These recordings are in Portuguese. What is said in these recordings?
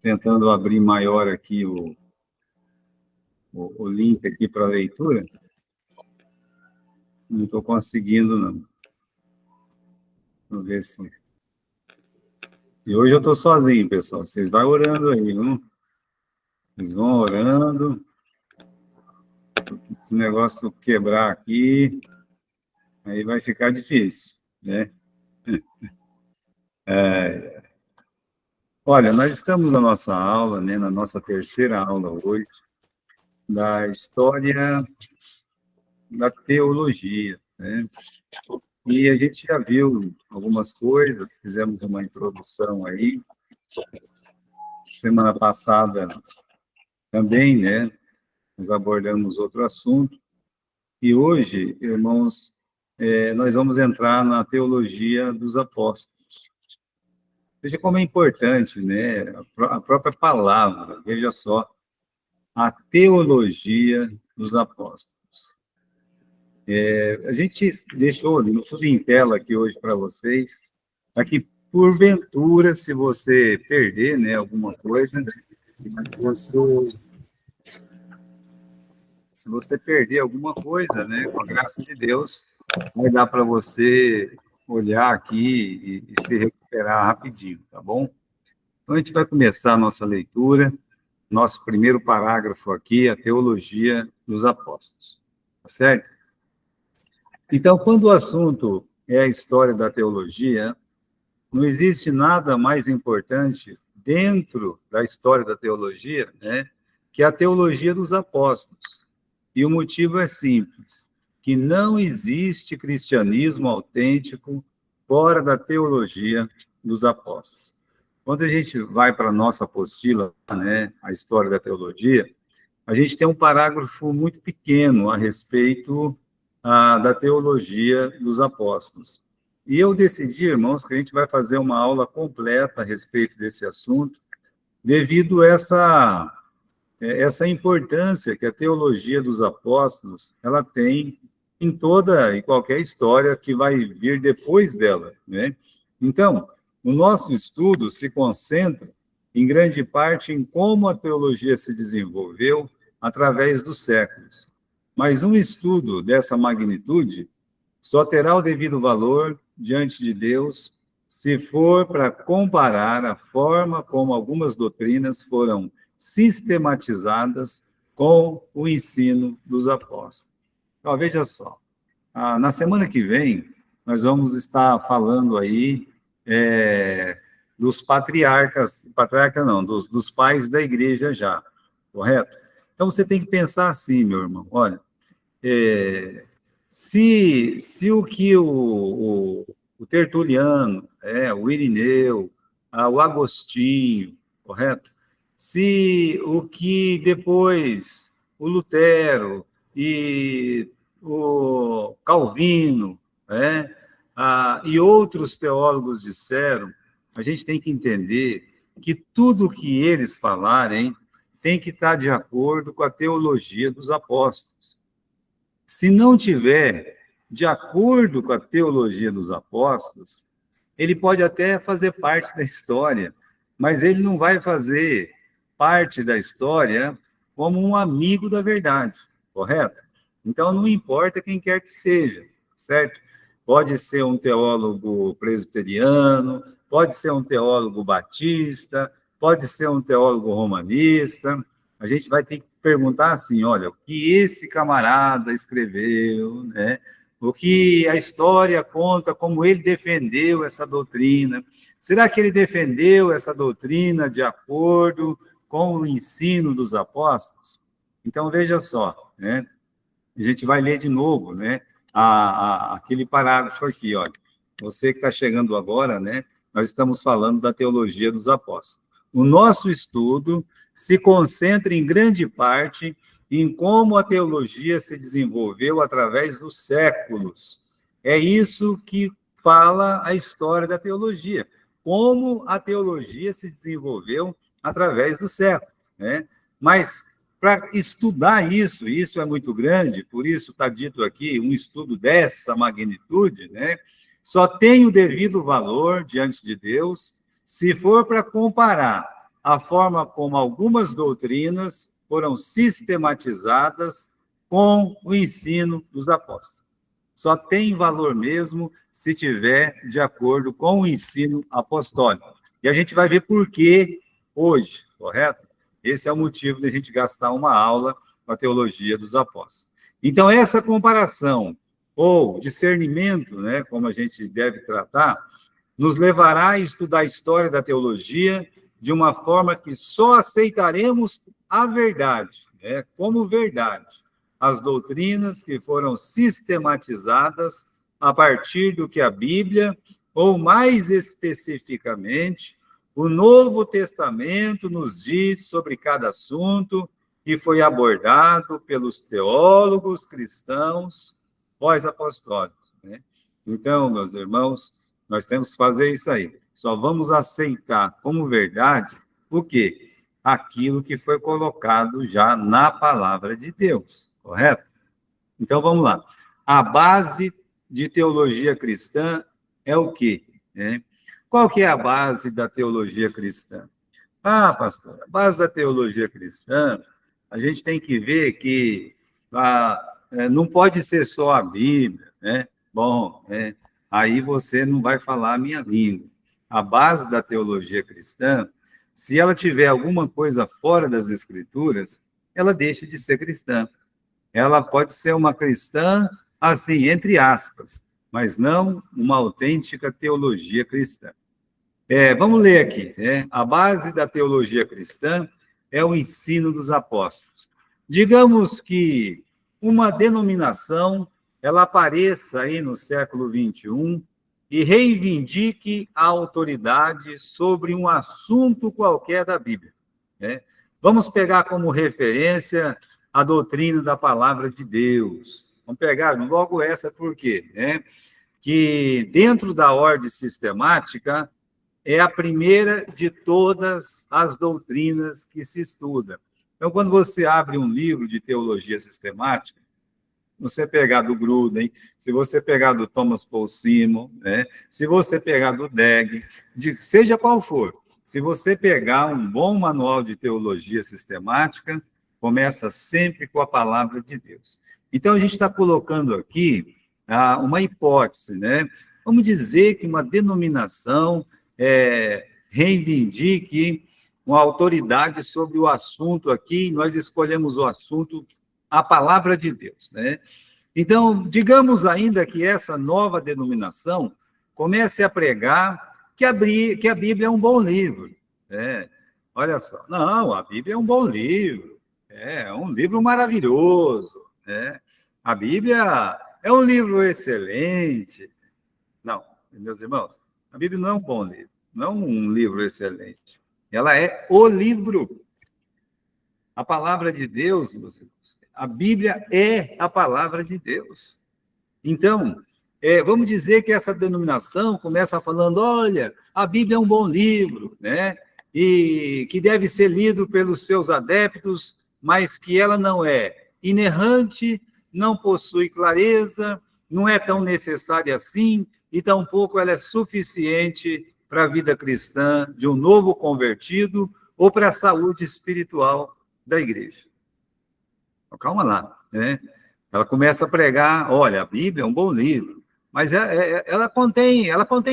tentando abrir maior aqui o link aqui para a leitura. Não estou conseguindo, não. Vamos ver se... E hoje eu estou sozinho, pessoal. Vocês vão orando aí, viu? Vocês vão orando. Esse negócio quebrar aqui, aí vai ficar difícil, né? Olha, nós estamos na nossa aula, né, na nossa terceira aula hoje, da história da teologia, né? E a gente já viu algumas coisas, fizemos uma introdução aí. Semana passada também, né, nós abordamos outro assunto. E hoje, irmãos, nós vamos entrar na teologia dos apóstolos. Veja como é importante, né, a própria palavra, veja só, a teologia dos apóstolos. A gente deixou tudo em tela aqui hoje para vocês, para que, porventura, se você perder, né, alguma coisa, se você perder alguma coisa, né, com a graça de Deus, vai dar para você olhar aqui e se recuperar rapidinho, tá bom? Então, a gente vai começar a nossa leitura, nosso primeiro parágrafo aqui, a teologia dos apóstolos, tá certo? Então, quando o assunto é a história da teologia, não existe nada mais importante dentro da história da teologia, né, que a teologia dos apóstolos. E o motivo é simples, que não existe cristianismo autêntico fora da teologia dos apóstolos. Quando a gente vai para a nossa apostila, né, a história da teologia, a gente tem um parágrafo muito pequeno a respeito da teologia dos apóstolos. E eu decidi, irmãos, que a gente vai fazer uma aula completa a respeito desse assunto, devido a essa importância que a teologia dos apóstolos ela tem em toda e qualquer história que vai vir depois dela, né? Então, o nosso estudo se concentra, em grande parte, em como a teologia se desenvolveu através dos séculos. Mas um estudo dessa magnitude só terá o devido valor diante de Deus se for para comparar a forma como algumas doutrinas foram sistematizadas com o ensino dos apóstolos. Então, veja só, na semana que vem, nós vamos estar falando aí dos patriarcas não, dos pais da igreja já, correto? Então, você tem que pensar assim, meu irmão, olha, se o que o Tertuliano, o Irineu, o Agostinho, correto? Se o que depois o Lutero e o Calvino, e outros teólogos disseram, a gente tem que entender que tudo o que eles falarem tem que estar de acordo com a teologia dos apóstolos. Se não tiver de acordo com a teologia dos apóstolos, ele pode até fazer parte da história, mas ele não vai fazer parte da história como um amigo da verdade, correto? Então, não importa quem quer que seja, certo? Pode ser um teólogo presbiteriano, pode ser um teólogo batista, pode ser um teólogo romanista. A gente vai ter que perguntar assim, olha, o que esse camarada escreveu, né? O que a história conta, como ele defendeu essa doutrina. Será que ele defendeu essa doutrina de acordo com o ensino dos apóstolos? Então, veja só, né? A gente vai ler de novo, né? Aquele parágrafo aqui, olha. Você que está chegando agora, né? Nós estamos falando da teologia dos apóstolos. O nosso estudo se concentra em grande parte em como a teologia se desenvolveu através dos séculos. É isso que fala a história da teologia, como a teologia se desenvolveu através dos séculos, né? Mas, para estudar isso é muito grande, por isso está dito aqui, um estudo dessa magnitude, né? Só tem o devido valor diante de Deus se for para comparar a forma como algumas doutrinas foram sistematizadas com o ensino dos apóstolos. Só tem valor mesmo se tiver de acordo com o ensino apostólico. E a gente vai ver por que hoje, correto? Esse é o motivo de a gente gastar uma aula com a teologia dos apóstolos. Então, essa comparação, ou discernimento, né, como a gente deve tratar, nos levará a estudar a história da teologia de uma forma que só aceitaremos a verdade, né, como verdade, as doutrinas que foram sistematizadas a partir do que a Bíblia, ou mais especificamente, o Novo Testamento nos diz sobre cada assunto que foi abordado pelos teólogos cristãos pós-apostólicos, né? Então, meus irmãos, nós temos que fazer isso aí. Só vamos aceitar como verdade o quê? Aquilo que foi colocado já na palavra de Deus, correto? Então, vamos lá. A base de teologia cristã é o quê? Qual que é a base da teologia cristã? Ah, pastor, a base da teologia cristã, a gente tem que ver que não pode ser só a Bíblia, né? Bom, aí você não vai falar a minha língua. A base da teologia cristã, se ela tiver alguma coisa fora das Escrituras, ela deixa de ser cristã. Ela pode ser uma cristã, assim, entre aspas, mas não uma autêntica teologia cristã. Vamos ler aqui, né? A base da teologia cristã é o ensino dos apóstolos. Digamos que uma denominação ela apareça aí no século XXI e reivindique a autoridade sobre um assunto qualquer da Bíblia, né? Vamos pegar como referência a doutrina da palavra de Deus. Vamos pegar logo essa, por quê? Que dentro da ordem sistemática é a primeira de todas as doutrinas que se estuda. Então, quando você abre um livro de teologia sistemática, você pegar do Gruden, se você pegar do Thomas Paul Simon, né? Se você pegar do Degg, seja qual for, se você pegar um bom manual de teologia sistemática, começa sempre com a palavra de Deus. Então, a gente está colocando aqui uma hipótese, né? Vamos dizer que uma denominação reivindique uma autoridade sobre o assunto aqui, nós escolhemos o assunto, a palavra de Deus, né? Então, digamos ainda que essa nova denominação comece a pregar que a Bíblia é um bom livro. Olha só, não, a Bíblia é um bom livro, é um livro maravilhoso, a Bíblia é um livro excelente. Não, meus irmãos, a Bíblia não é um bom livro, não é um livro excelente. Ela é o livro. A palavra de Deus, meus irmãos, a Bíblia é a palavra de Deus. Então, vamos dizer que essa denominação começa falando, olha, a Bíblia é um bom livro, né? E que deve ser lido pelos seus adeptos, mas que ela não é inerrante, não possui clareza, não é tão necessária assim, e tampouco ela é suficiente para a vida cristã de um novo convertido ou para a saúde espiritual da igreja. Então, calma lá, né? Ela começa a pregar, olha, a Bíblia é um bom livro, mas ela contém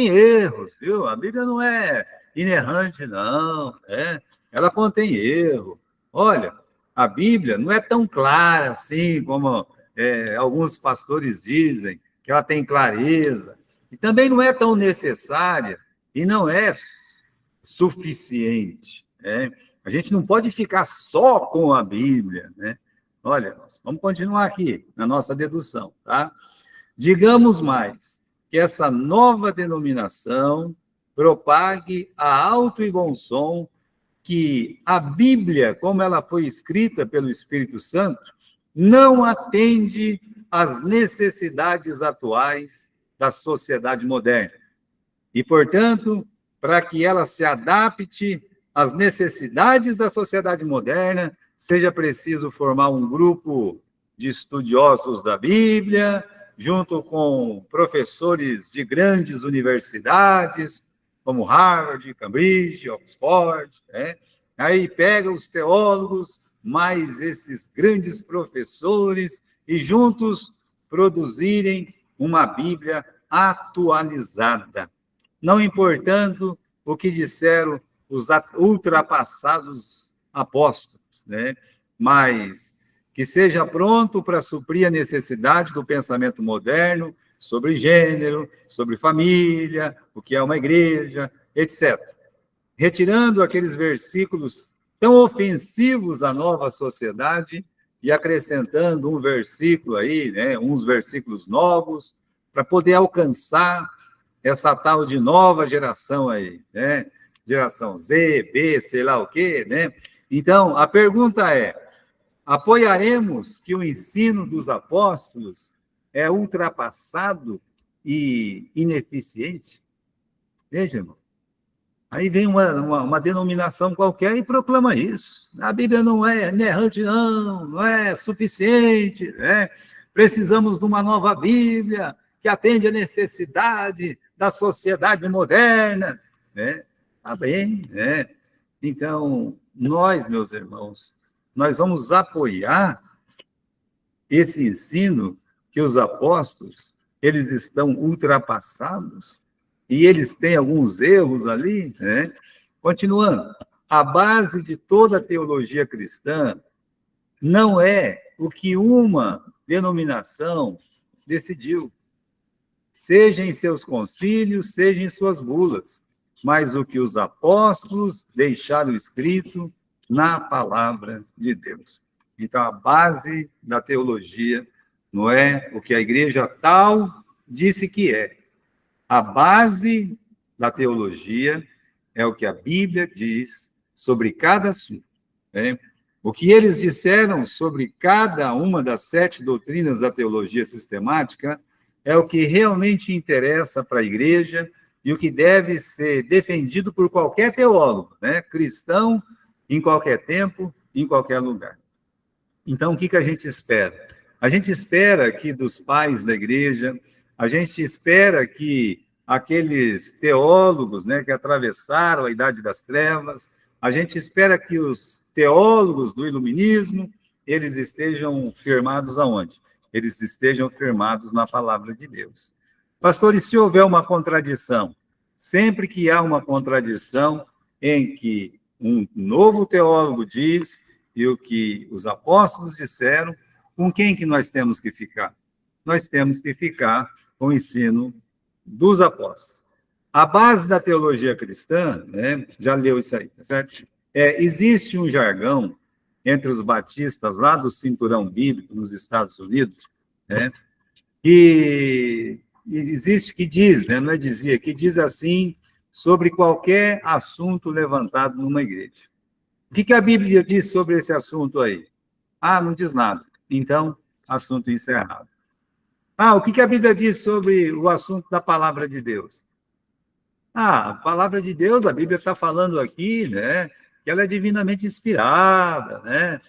erros, viu? A Bíblia não é inerrante, não, ela contém erro. Olha, a Bíblia não é tão clara assim como alguns pastores dizem, que ela tem clareza, e também não é tão necessária, e não é suficiente. A gente não pode ficar só com a Bíblia, né? Olha, vamos continuar aqui na nossa dedução, tá? Digamos mais que essa nova denominação propague a alto e bom som que a Bíblia, como ela foi escrita pelo Espírito Santo, não atende às necessidades atuais da sociedade moderna. E, portanto, para que ela se adapte às necessidades da sociedade moderna, seja preciso formar um grupo de estudiosos da Bíblia, junto com professores de grandes universidades, como Harvard, Cambridge, Oxford, Aí pega os teólogos, mais esses grandes professores, e juntos produzirem uma Bíblia atualizada, não importando o que disseram os ultrapassados apóstolos, né? Mas que seja pronto para suprir a necessidade do pensamento moderno sobre gênero, sobre família, o que é uma igreja, etc. Retirando aqueles versículos tão ofensivos à nova sociedade e acrescentando um versículo aí, né, uns versículos novos, para poder alcançar essa tal de nova geração aí, né? Geração Z, B, sei lá o quê, né? Então, a pergunta é: apoiaremos que o ensino dos apóstolos é ultrapassado e ineficiente? Veja, irmão. Aí vem uma denominação qualquer e proclama isso. A Bíblia não é inerrante, não é suficiente, né? Precisamos de uma nova Bíblia que atende à necessidade da sociedade moderna, né? Tá bem, né? Então, nós, meus irmãos, nós vamos apoiar esse ensino que os apóstolos, eles estão ultrapassados e eles têm alguns erros ali, né? Continuando, a base de toda a teologia cristã não é o que uma denominação decidiu, seja em seus concílios, seja em suas bulas, mas o que os apóstolos deixaram escrito na palavra de Deus. Então, a base da teologia não é o que a igreja tal disse que é. A base da teologia é o que a Bíblia diz sobre cada assunto, né? O que eles disseram sobre cada uma das 7 doutrinas da teologia sistemática é o que realmente interessa para a igreja e o que deve ser defendido por qualquer teólogo, né? Cristão, em qualquer tempo, em qualquer lugar. Então, o que a gente espera? A gente espera que dos pais da igreja, a gente espera que aqueles teólogos, né, que atravessaram a Idade das Trevas, a gente espera que os teólogos do iluminismo, eles estejam firmados aonde? Eles estejam firmados na palavra de Deus. Pastor, e se houver uma contradição? Sempre que há uma contradição em que um novo teólogo diz e o que os apóstolos disseram, com quem que nós temos que ficar? Nós temos que ficar com o ensino dos apóstolos. A base da teologia cristã, né, já leu isso aí, tá certo? Existe um jargão entre os batistas lá do cinturão bíblico nos Estados Unidos, né, que existe, que diz, né, não é dizia, que diz assim sobre qualquer assunto levantado numa igreja. O que a Bíblia diz sobre esse assunto aí? Ah, não diz nada. Então, assunto encerrado. Ah, o que a Bíblia diz sobre o assunto da palavra de Deus? Ah, a palavra de Deus, a Bíblia está falando aqui, né, que ela é divinamente inspirada, né,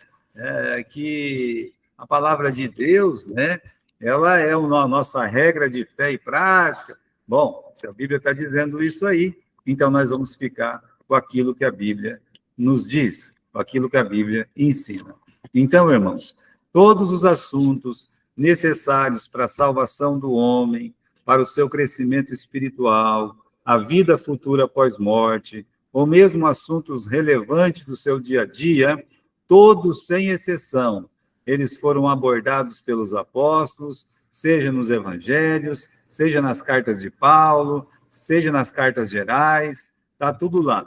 que a palavra de Deus, né, ela é a nossa regra de fé e prática. Bom, se a Bíblia está dizendo isso aí, então nós vamos ficar com aquilo que a Bíblia nos diz, com aquilo que a Bíblia ensina. Então, irmãos, todos os assuntos necessários para a salvação do homem, para o seu crescimento espiritual, a vida futura pós-morte, ou mesmo assuntos relevantes do seu dia a dia, todos, sem exceção, eles foram abordados pelos apóstolos, seja nos evangelhos, seja nas cartas de Paulo, seja nas cartas gerais, está tudo lá.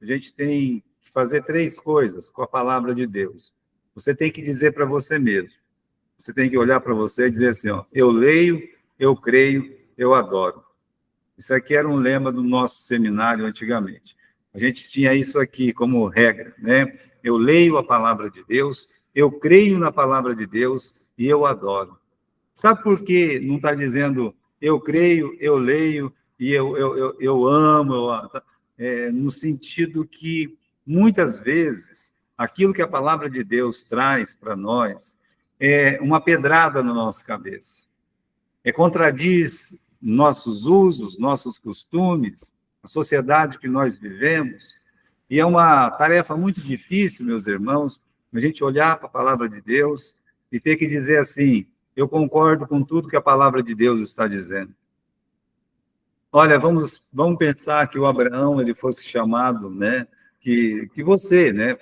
A gente tem que fazer 3 coisas com a palavra de Deus. Você tem que dizer para você mesmo. Você tem que olhar para você e dizer assim, ó, eu leio, eu creio, eu adoro. Isso aqui era um lema do nosso seminário antigamente. A gente tinha isso aqui como regra, né? Eu leio a palavra de Deus, eu creio na palavra de Deus e eu adoro. Sabe por que não está dizendo eu creio, eu leio e eu amo? No sentido que, muitas vezes, aquilo que a palavra de Deus traz para nós é uma pedrada na nossa cabeça. Contradiz nossos usos, nossos costumes, a sociedade que nós vivemos. E é uma tarefa muito difícil, meus irmãos, a gente olhar para a palavra de Deus e ter que dizer assim: eu concordo com tudo que a palavra de Deus está dizendo. Olha, vamos pensar que o Abraão ele fosse chamado, né? Que você, né?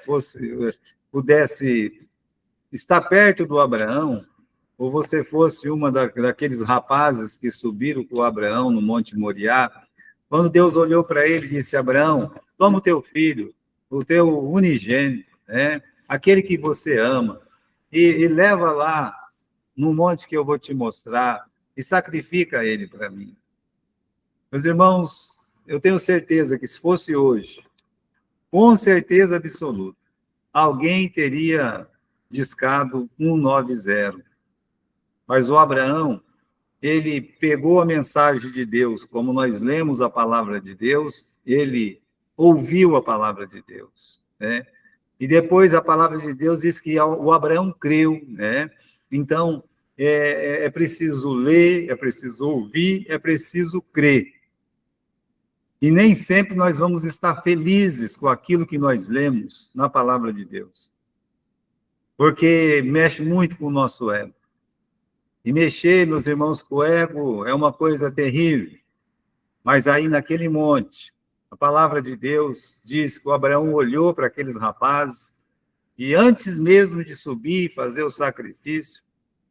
Pudesse estar perto do Abraão, ou você fosse uma daqueles rapazes que subiram com o Abraão no Monte Moriá, quando Deus olhou para ele e disse: Abraão, toma o teu filho, o teu unigênito, né? Aquele que você ama, e leva lá no monte que eu vou te mostrar, e sacrifica ele para mim. Meus irmãos, eu tenho certeza que se fosse hoje, com certeza absoluta, alguém teria discado 190. Mas o Abraão, ele pegou a mensagem de Deus, como nós lemos a palavra de Deus, ele ouviu a palavra de Deus, né? E depois a palavra de Deus diz que o Abraão creu, né? Então, é preciso ler, é preciso ouvir, é preciso crer. E nem sempre nós vamos estar felizes com aquilo que nós lemos na palavra de Deus, porque mexe muito com o nosso ego. E mexer, meus irmãos, com o ego é uma coisa terrível. Mas aí naquele monte, a palavra de Deus diz que o Abraão olhou para aqueles rapazes e antes mesmo de subir e fazer o sacrifício,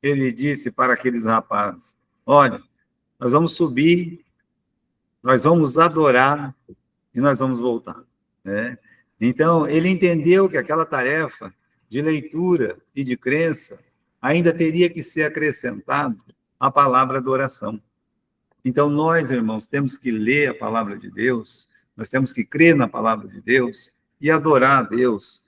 ele disse para aqueles rapazes: olha, nós vamos subir, nós vamos adorar e nós vamos voltar, né? Então, ele entendeu que aquela tarefa de leitura e de crença ainda teria que ser acrescentado a palavra da oração. Então, nós, irmãos, temos que ler a palavra de Deus, nós temos que crer na palavra de Deus e adorar a Deus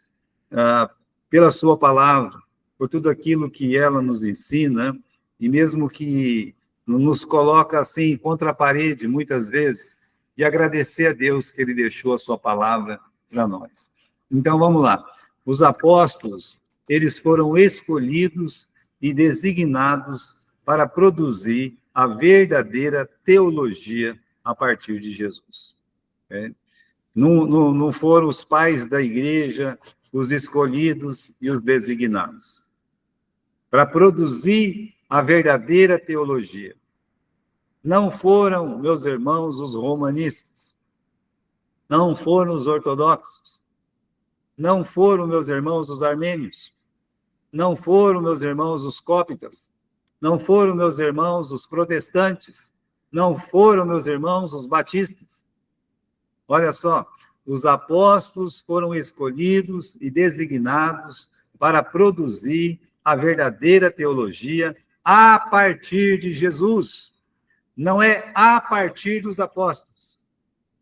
pela sua palavra, por tudo aquilo que ela nos ensina, e mesmo que nos coloca assim contra a parede, muitas vezes, e agradecer a Deus que ele deixou a sua palavra para nós. Então, vamos lá. Os apóstolos, eles foram escolhidos e designados para produzir a verdadeira teologia a partir de Jesus. Não foram os pais da igreja os escolhidos e os designados para produzir a verdadeira teologia. Não foram, meus irmãos, os romanistas, não foram os ortodoxos, não foram, meus irmãos, os armênios, não foram, meus irmãos, os cópitas, não foram, meus irmãos, os protestantes, não foram, meus irmãos, os batistas. Olha só, os apóstolos foram escolhidos e designados para produzir a verdadeira teologia a partir de Jesus. Não é a partir dos apóstolos.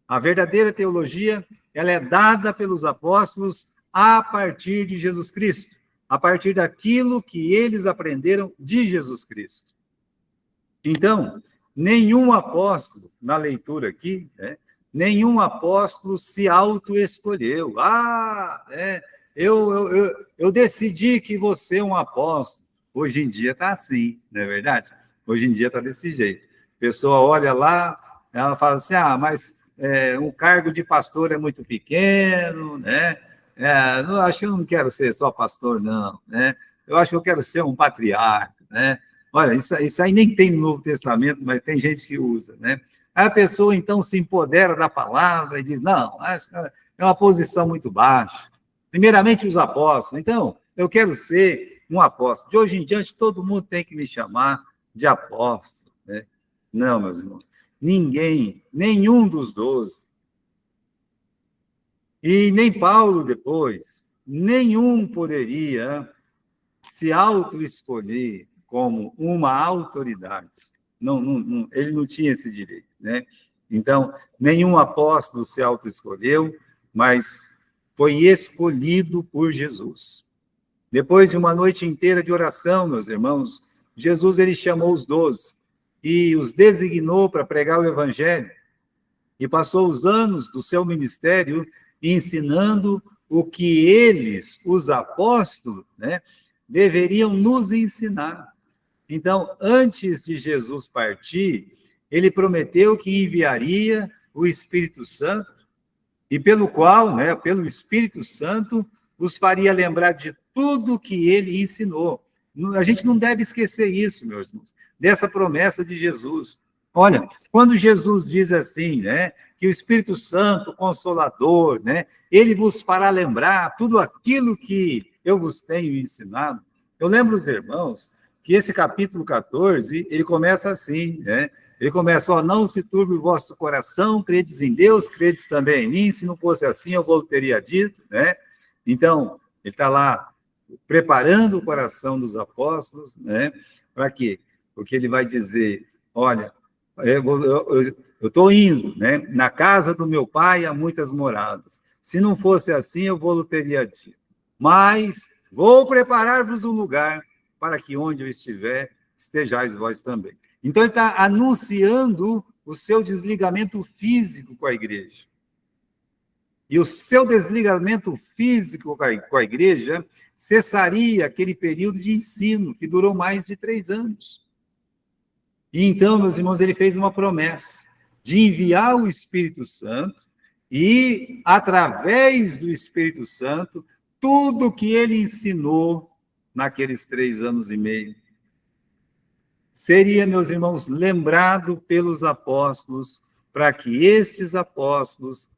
A verdadeira teologia, ela é dada pelos apóstolos a partir de Jesus Cristo, a partir daquilo que eles aprenderam de Jesus Cristo. Então, nenhum apóstolo, na leitura aqui, nenhum apóstolo se auto-escolheu. Eu decidi que você é um apóstolo. Hoje em dia está assim, não é verdade? Hoje em dia está desse jeito. A pessoa olha lá, ela fala assim: mas um cargo de pastor é muito pequeno, né? Acho que eu não quero ser só pastor, não, né? Eu acho que eu quero ser um patriarca, né? Olha, isso aí nem tem no Novo Testamento, mas tem gente que usa, né? Aí a pessoa, então, se empodera da palavra e diz: não, essa é uma posição muito baixa. Primeiramente, os apóstolos. Então, eu quero ser um apóstolo. De hoje em diante, todo mundo tem que me chamar de apóstolo, né? Não, meus irmãos, ninguém, nenhum dos 12, e nem Paulo depois, nenhum poderia se auto-escolher como uma autoridade. Não, ele não tinha esse direito, né? Então, nenhum apóstolo se auto-escolheu, mas foi escolhido por Jesus. Depois de uma noite inteira de oração, meus irmãos, Jesus ele chamou os 12 e os designou para pregar o evangelho, e passou os anos do seu ministério ensinando o que eles, os apóstolos, né, deveriam nos ensinar. Então, antes de Jesus partir, ele prometeu que enviaria o Espírito Santo, e pelo qual, né, pelo Espírito Santo, os faria lembrar de tudo que ele ensinou. A gente não deve esquecer isso, meus irmãos, dessa promessa de Jesus. Olha, quando Jesus diz assim, né, que o Espírito Santo, Consolador, né, ele vos fará lembrar tudo aquilo que eu vos tenho ensinado. Eu lembro os irmãos que esse capítulo 14, ele começa assim, né? Ele começa, ó, não se turbe o vosso coração, credes em Deus, credes também em mim, se não fosse assim eu vou teria dito, né? Então, ele está lá preparando o coração dos apóstolos, né? Para quê? Porque ele vai dizer, olha, eu estou indo, né? Na casa do meu pai há muitas moradas. Se não fosse assim, eu vou teria dito. Mas vou preparar-vos um lugar para que onde eu estiver, estejais vós também. Então, ele está anunciando o seu desligamento físico com a igreja. E o seu desligamento físico com a igreja cessaria aquele período de ensino, que durou mais de 3 anos. E então, meus irmãos, ele fez uma promessa de enviar o Espírito Santo e, através do Espírito Santo, tudo que ele ensinou naqueles 3 anos e meio seria, meus irmãos, lembrado pelos apóstolos, para que estes apóstolos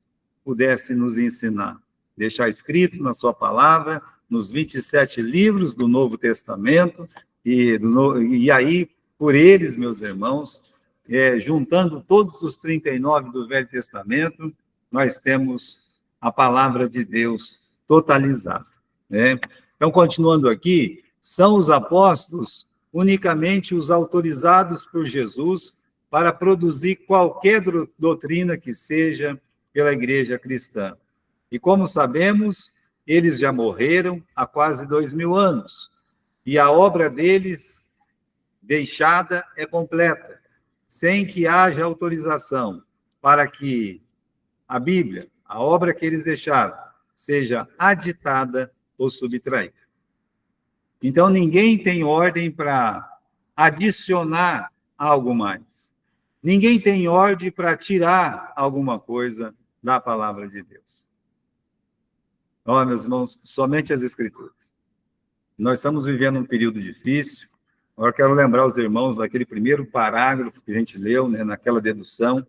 pudessem nos ensinar. Deixar escrito na sua palavra, nos 27 livros do Novo Testamento, e aí, por eles, meus irmãos, juntando todos os 39 do Velho Testamento, nós temos a palavra de Deus totalizada, né? Então, continuando aqui, são os apóstolos unicamente os autorizados por Jesus para produzir qualquer doutrina que seja pela igreja cristã. E como sabemos, eles já morreram há quase 2000 anos, e a obra deles deixada é completa, sem que haja autorização para que a Bíblia, a obra que eles deixaram, seja aditada ou subtraída. Então, ninguém tem ordem para adicionar algo mais. Ninguém tem ordem para tirar alguma coisa da palavra de Deus. Ó, meus irmãos, somente as Escrituras. Nós estamos vivendo um período difícil. Agora, quero lembrar os irmãos daquele primeiro parágrafo que a gente leu, né, naquela dedução,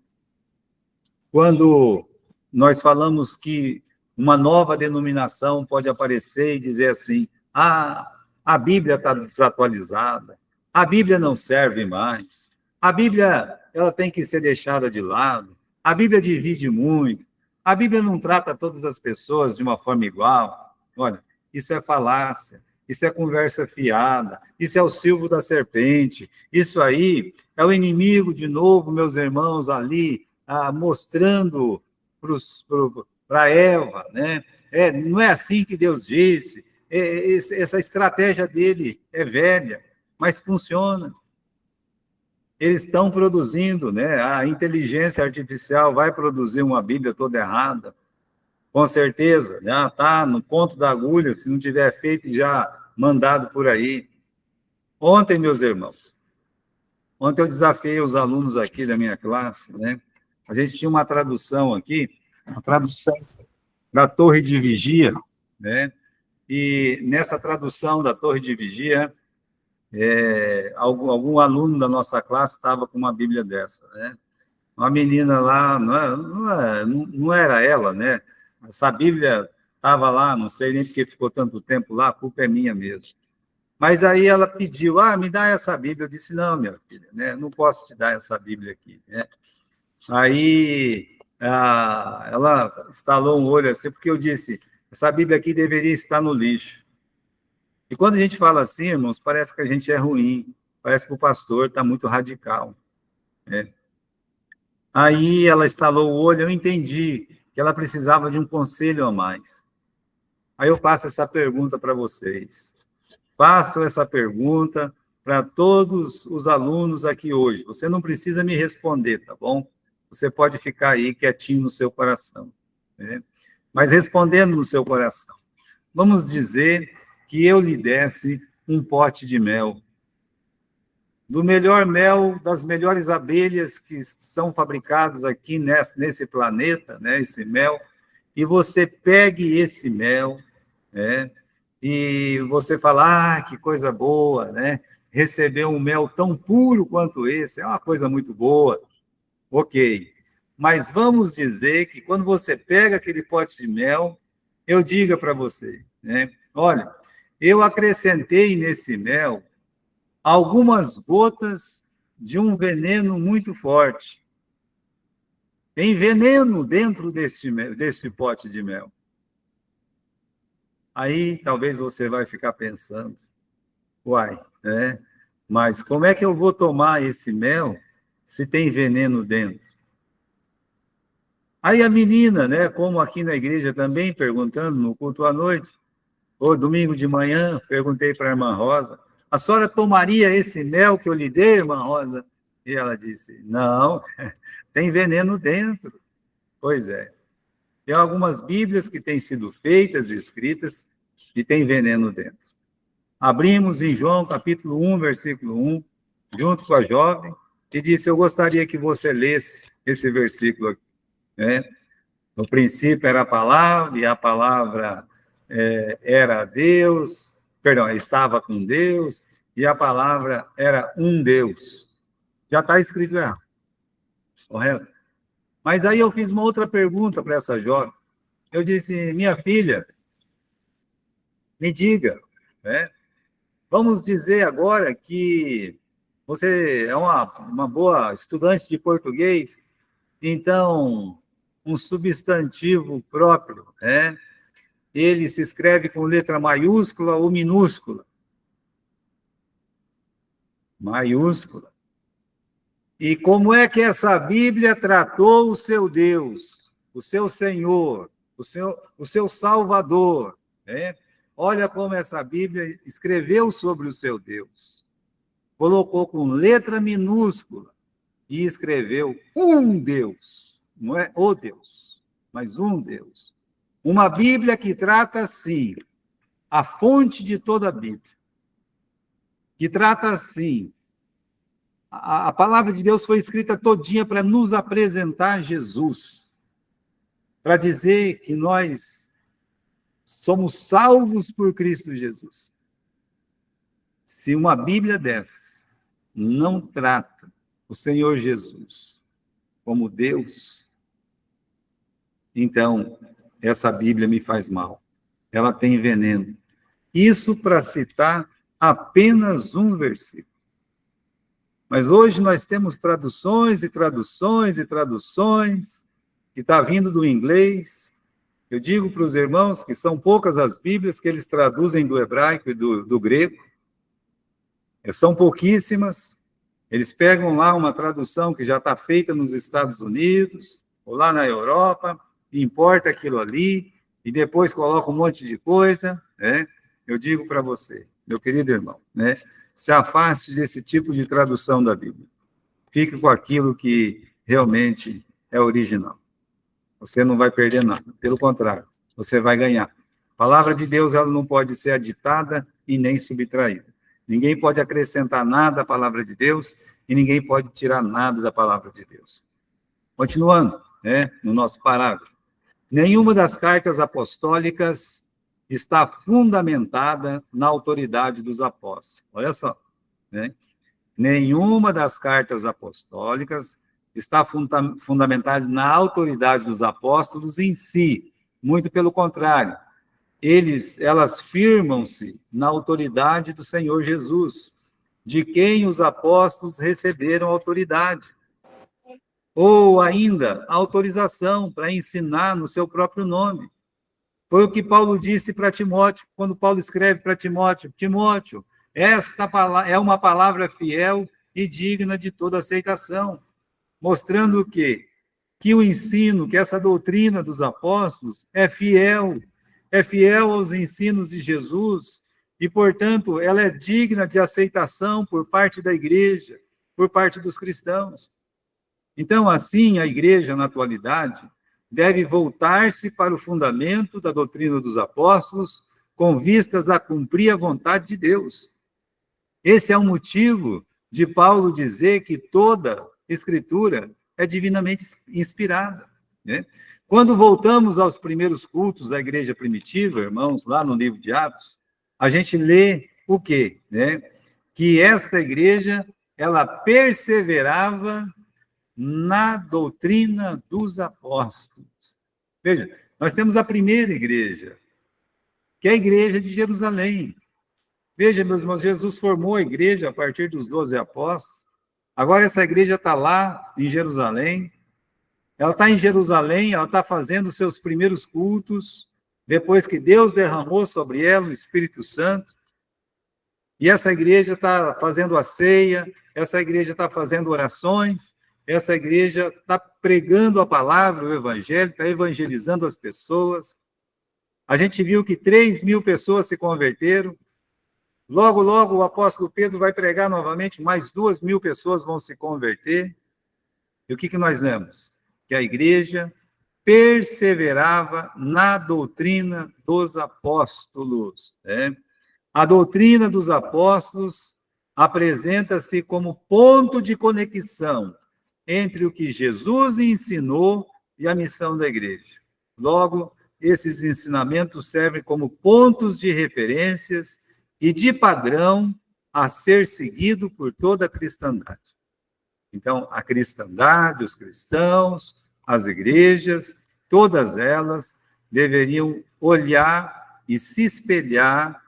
quando nós falamos que uma nova denominação pode aparecer e dizer assim, a Bíblia está desatualizada, a Bíblia não serve mais, a Bíblia ela tem que ser deixada de lado, a Bíblia divide muito, a Bíblia não trata todas as pessoas de uma forma igual. Olha, isso é falácia, isso é conversa fiada, isso é o silvo da serpente, isso aí é o inimigo, de novo, meus irmãos, ali, mostrando para Eva, né? Não é assim que Deus disse. Essa estratégia dele é velha, mas funciona. Eles estão produzindo, né? A inteligência artificial vai produzir uma Bíblia toda errada, com certeza. Já está no ponto da agulha, se não tiver feito, já mandado por aí. Ontem, meus irmãos, ontem eu desafiei os alunos aqui da minha classe, né? A gente tinha uma tradução aqui, a tradução da Torre de Vigia, né? E nessa tradução da Torre de Vigia, algum aluno da nossa classe estava com uma Bíblia dessa, né? Uma menina lá, não era ela, né? Essa Bíblia estava lá, não sei nem porque ficou tanto tempo lá, a culpa é minha mesmo. Mas aí ela pediu, me dá essa Bíblia. Eu disse, não, minha filha, né? Não posso te dar essa Bíblia aqui, né? Aí ela estalou um olho assim, porque eu disse, essa Bíblia aqui deveria estar no lixo. E quando a gente fala assim, irmãos, parece que a gente é ruim, parece que o pastor está muito radical, né? Aí ela estalou o olho, eu entendi que ela precisava de um conselho a mais. Aí eu faço essa pergunta para vocês. Faço essa pergunta para todos os alunos aqui hoje. Você não precisa me responder, tá bom? Você pode ficar aí quietinho no seu coração, né? Mas respondendo no seu coração, vamos dizer que eu lhe desse um pote de mel, do melhor mel, das melhores abelhas que são fabricadas aqui nesse planeta, né? Esse mel, e você pegue esse mel, né? E você fala, que coisa boa, né? Receber um mel tão puro quanto esse é uma coisa muito boa. Ok. Mas vamos dizer que quando você pega aquele pote de mel, eu diga para você, né? Olha, eu acrescentei nesse mel algumas gotas de um veneno muito forte. Tem veneno dentro deste pote de mel. Aí talvez você vai ficar pensando, uai, né? Mas como é que eu vou tomar esse mel se tem veneno dentro? Aí a menina, né, como aqui na igreja também, perguntando no culto à noite, ou domingo de manhã, perguntei para a irmã Rosa, a senhora tomaria esse mel que eu lhe dei, irmã Rosa? E ela disse, não, tem veneno dentro. Pois é. Tem algumas Bíblias que têm sido feitas e escritas e tem veneno dentro. Abrimos em João, capítulo 1, versículo 1, junto com a jovem, e disse, eu gostaria que você lesse esse versículo aqui, né? No princípio era a palavra, e a palavra era Deus, perdão, estava com Deus, e a palavra era um Deus. Já está escrito errado, correto? Mas aí eu fiz uma outra pergunta para essa jovem. Eu disse, minha filha, me diga, né? Vamos dizer agora que você é uma boa estudante de português, então, um substantivo próprio, né? Ele se escreve com letra maiúscula ou minúscula? Maiúscula. E como é que essa Bíblia tratou o seu Deus, o seu Senhor, o seu Salvador, né? Olha como essa Bíblia escreveu sobre o seu Deus. Colocou com letra minúscula e escreveu um Deus. Não é o Deus, mas um Deus. Uma Bíblia que trata, assim, a fonte de toda a Bíblia. Que trata, assim, a palavra de Deus foi escrita todinha para nos apresentar Jesus. Para dizer que nós somos salvos por Cristo Jesus. Se uma Bíblia dessa não trata o Senhor Jesus como Deus, então essa Bíblia me faz mal. Ela tem veneno. Isso para citar apenas um versículo. Mas hoje nós temos traduções e traduções e traduções, que está vindo do inglês. Eu digo para os irmãos que são poucas as Bíblias que eles traduzem do hebraico e do grego. São pouquíssimas. Eles pegam lá uma tradução que já está feita nos Estados Unidos, ou lá na Europa, e importa aquilo ali, e depois coloca um monte de coisa, né? Eu digo para você, meu querido irmão, né? Se afaste desse tipo de tradução da Bíblia. Fique com aquilo que realmente é original. Você não vai perder nada. Pelo contrário, você vai ganhar. A palavra de Deus, ela não pode ser aditada e nem subtraída. Ninguém pode acrescentar nada à palavra de Deus e ninguém pode tirar nada da palavra de Deus. Continuando, né, no nosso parágrafo. Nenhuma das cartas apostólicas está fundamentada na autoridade dos apóstolos. Olha só, né? Nenhuma das cartas apostólicas está fundamentada na autoridade dos apóstolos em si. Muito pelo contrário. Elas firmam-se na autoridade do Senhor Jesus, de quem os apóstolos receberam autoridade. Ou ainda, autorização para ensinar no seu próprio nome. Foi o que Paulo disse para Timóteo, quando Paulo escreve para Timóteo, Timóteo, esta é uma palavra fiel e digna de toda aceitação, mostrando o quê? Que o ensino, que essa doutrina dos apóstolos é fiel aos ensinos de Jesus e, portanto, ela é digna de aceitação por parte da igreja, por parte dos cristãos. Então, assim, a igreja, na atualidade, deve voltar-se para o fundamento da doutrina dos apóstolos, com vistas a cumprir a vontade de Deus. Esse é o motivo de Paulo dizer que toda escritura é divinamente inspirada, né? Quando voltamos aos primeiros cultos da igreja primitiva, irmãos, lá no livro de Atos, a gente lê o quê? Né? Que esta igreja, ela perseverava na doutrina dos apóstolos. Veja, nós temos a primeira igreja, que é a igreja de Jerusalém. Veja, meus irmãos, Jesus formou a igreja a partir dos 12 apóstolos. Agora essa igreja está lá em Jerusalém. Ela está em Jerusalém, ela está fazendo os seus primeiros cultos, depois que Deus derramou sobre ela o Espírito Santo. E essa igreja está fazendo a ceia, essa igreja está fazendo orações, essa igreja está pregando a palavra, o evangelho, está evangelizando as pessoas. A gente viu que 3.000 pessoas se converteram. Logo, logo, o apóstolo Pedro vai pregar novamente, mais 2.000 pessoas vão se converter. E o que nós lemos? Que a igreja perseverava na doutrina dos apóstolos. Né? A doutrina dos apóstolos apresenta-se como ponto de conexão entre o que Jesus ensinou e a missão da igreja. Logo, esses ensinamentos servem como pontos de referências e de padrão a ser seguido por toda a cristandade. Então, a cristandade, os cristãos, as igrejas, todas elas deveriam olhar e se espelhar,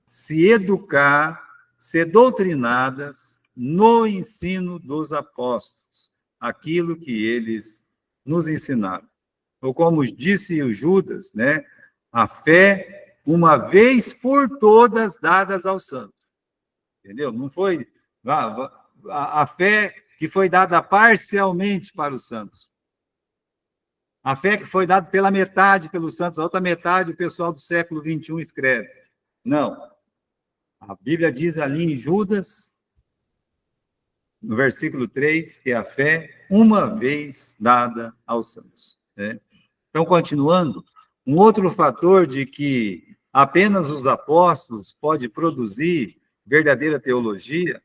se educar, ser doutrinadas no ensino dos apóstolos, aquilo que eles nos ensinaram. Ou como disse o Judas, né? A fé, uma vez por todas, dadas aos santos. Entendeu? Não foi a fé que foi dada parcialmente para os santos. A fé que foi dada pela metade pelos santos, a outra metade o pessoal do século XXI escreve. Não. A Bíblia diz ali em Judas, no versículo 3, que é a fé uma vez dada aos santos. Né? Então, continuando, um outro fator de que apenas os apóstolos podem produzir verdadeira teologia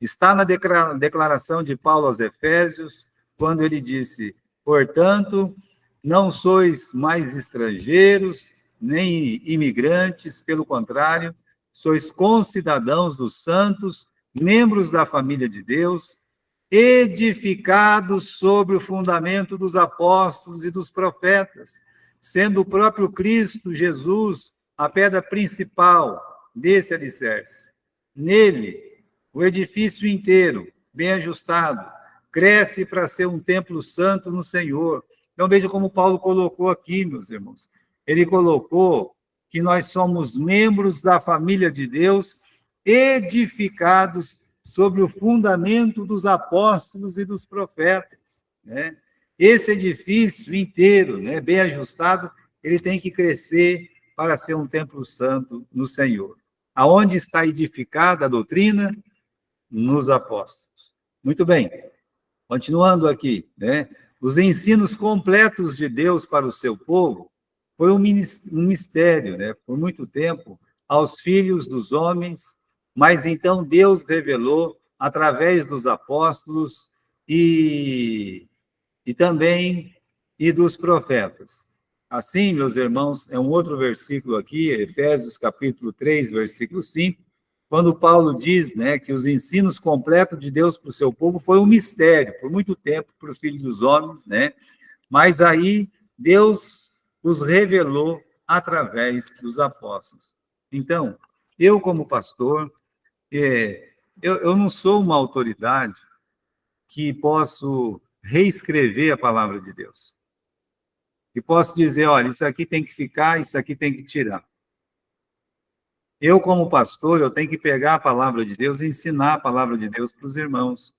está na declaração de Paulo aos Efésios, quando ele disse: portanto, não sois mais estrangeiros, nem imigrantes, pelo contrário, sois concidadãos dos santos, membros da família de Deus, edificados sobre o fundamento dos apóstolos e dos profetas, sendo o próprio Cristo Jesus a pedra principal desse alicerce. Nele, o edifício inteiro, bem ajustado, cresce para ser um templo santo no Senhor. Então, veja como Paulo colocou aqui, meus irmãos. Ele colocou que nós somos membros da família de Deus, edificados sobre o fundamento dos apóstolos e dos profetas. Né? Esse edifício inteiro, né, bem ajustado, ele tem que crescer para ser um templo santo no Senhor. Aonde está edificada a doutrina? Nos apóstolos. Muito bem. Continuando aqui, né? Os ensinos completos de Deus para o seu povo foi um mistério, né? Por muito tempo, aos filhos dos homens, mas então Deus revelou através dos apóstolos e também dos profetas. Assim, meus irmãos, é um outro versículo aqui, Efésios capítulo 3, versículo 5, quando Paulo diz, né, que os ensinos completos de Deus para o seu povo foi um mistério, por muito tempo, para o filho dos homens, né? Mas aí Deus os revelou através dos apóstolos. Então, eu como pastor, eu não sou uma autoridade que posso reescrever a palavra de Deus. E posso dizer, olha, isso aqui tem que ficar, isso aqui tem que tirar. Eu, como pastor, eu tenho que pegar a palavra de Deus e ensinar a palavra de Deus para os irmãos,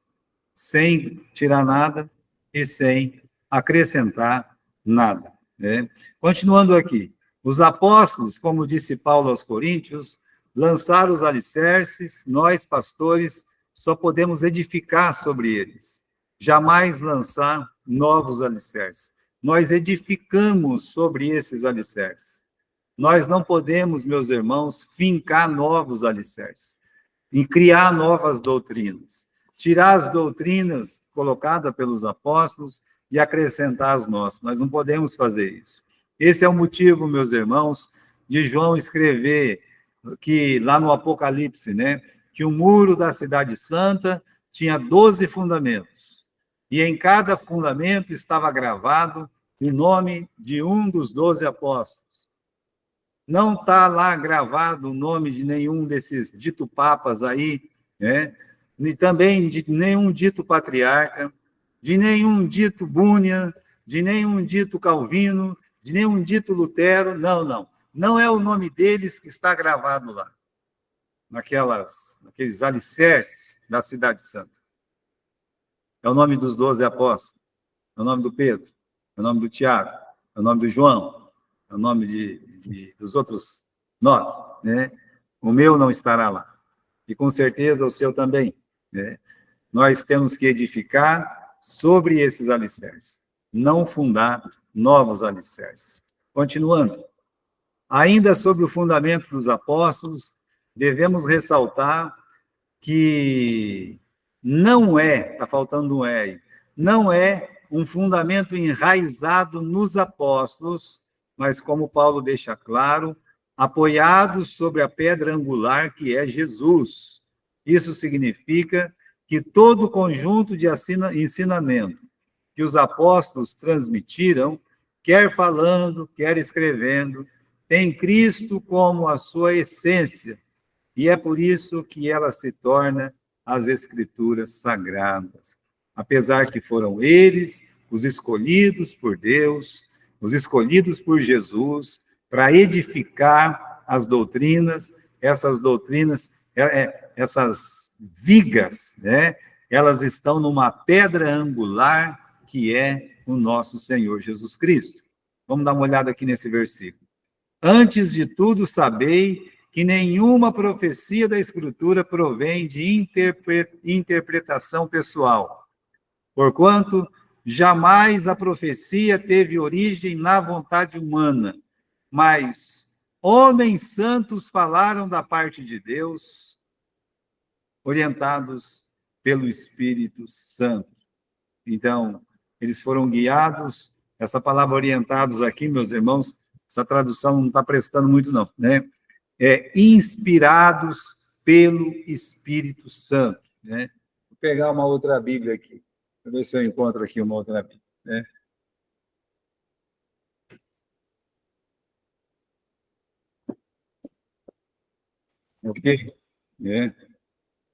sem tirar nada e sem acrescentar nada. Né? Continuando aqui, os apóstolos, como disse Paulo aos Coríntios, lançaram os alicerces, nós, pastores, só podemos edificar sobre eles, jamais lançar novos alicerces. Nós edificamos sobre esses alicerces. Nós não podemos, meus irmãos, fincar novos alicerces e criar novas doutrinas. Tirar as doutrinas colocadas pelos apóstolos e acrescentar as nossas. Nós não podemos fazer isso. Esse é o motivo, meus irmãos, de João escrever que lá no Apocalipse, né, que o muro da cidade santa tinha 12 fundamentos. E em cada fundamento estava gravado o nome de um dos 12 apóstolos. Não está lá gravado o nome de nenhum desses dito papas aí, né? E também de nenhum dito patriarca, de nenhum dito Búnia, de nenhum dito Calvino, de nenhum dito Lutero. Não, não. Não é o nome deles que está gravado lá, naqueles alicerces da cidade santa. É o nome dos 12 apóstolos, é o nome do Pedro, é o nome do Tiago, é o nome do João, é o nome dos outros 9, né? O meu não estará lá. E com certeza o seu também, né? Nós temos que edificar sobre esses alicerces, não fundar novos alicerces. Continuando. Ainda sobre o fundamento dos apóstolos, devemos ressaltar que não é, está faltando um aí, não é um fundamento enraizado nos apóstolos, mas como Paulo deixa claro, apoiados sobre a pedra angular que é Jesus. Isso significa que todo o conjunto de ensinamento que os apóstolos transmitiram, quer falando, quer escrevendo, tem Cristo como a sua essência, e é por isso que ela se torna as Escrituras sagradas. Apesar que foram eles os escolhidos por Deus, os escolhidos por Jesus, para edificar as doutrinas, essas vigas, né? Elas estão numa pedra angular que é o nosso Senhor Jesus Cristo. Vamos dar uma olhada aqui nesse versículo. Antes de tudo, sabei que nenhuma profecia da Escritura provém de interpretação pessoal, porquanto jamais a profecia teve origem na vontade humana, mas homens santos falaram da parte de Deus, orientados pelo Espírito Santo. Então, eles foram guiados, essa palavra orientados aqui, meus irmãos, essa tradução não está prestando muito não, né? Inspirados pelo Espírito Santo, né? Vou pegar uma outra Bíblia aqui, para ver se eu encontro aqui uma outra Bíblia, né? Ok? É.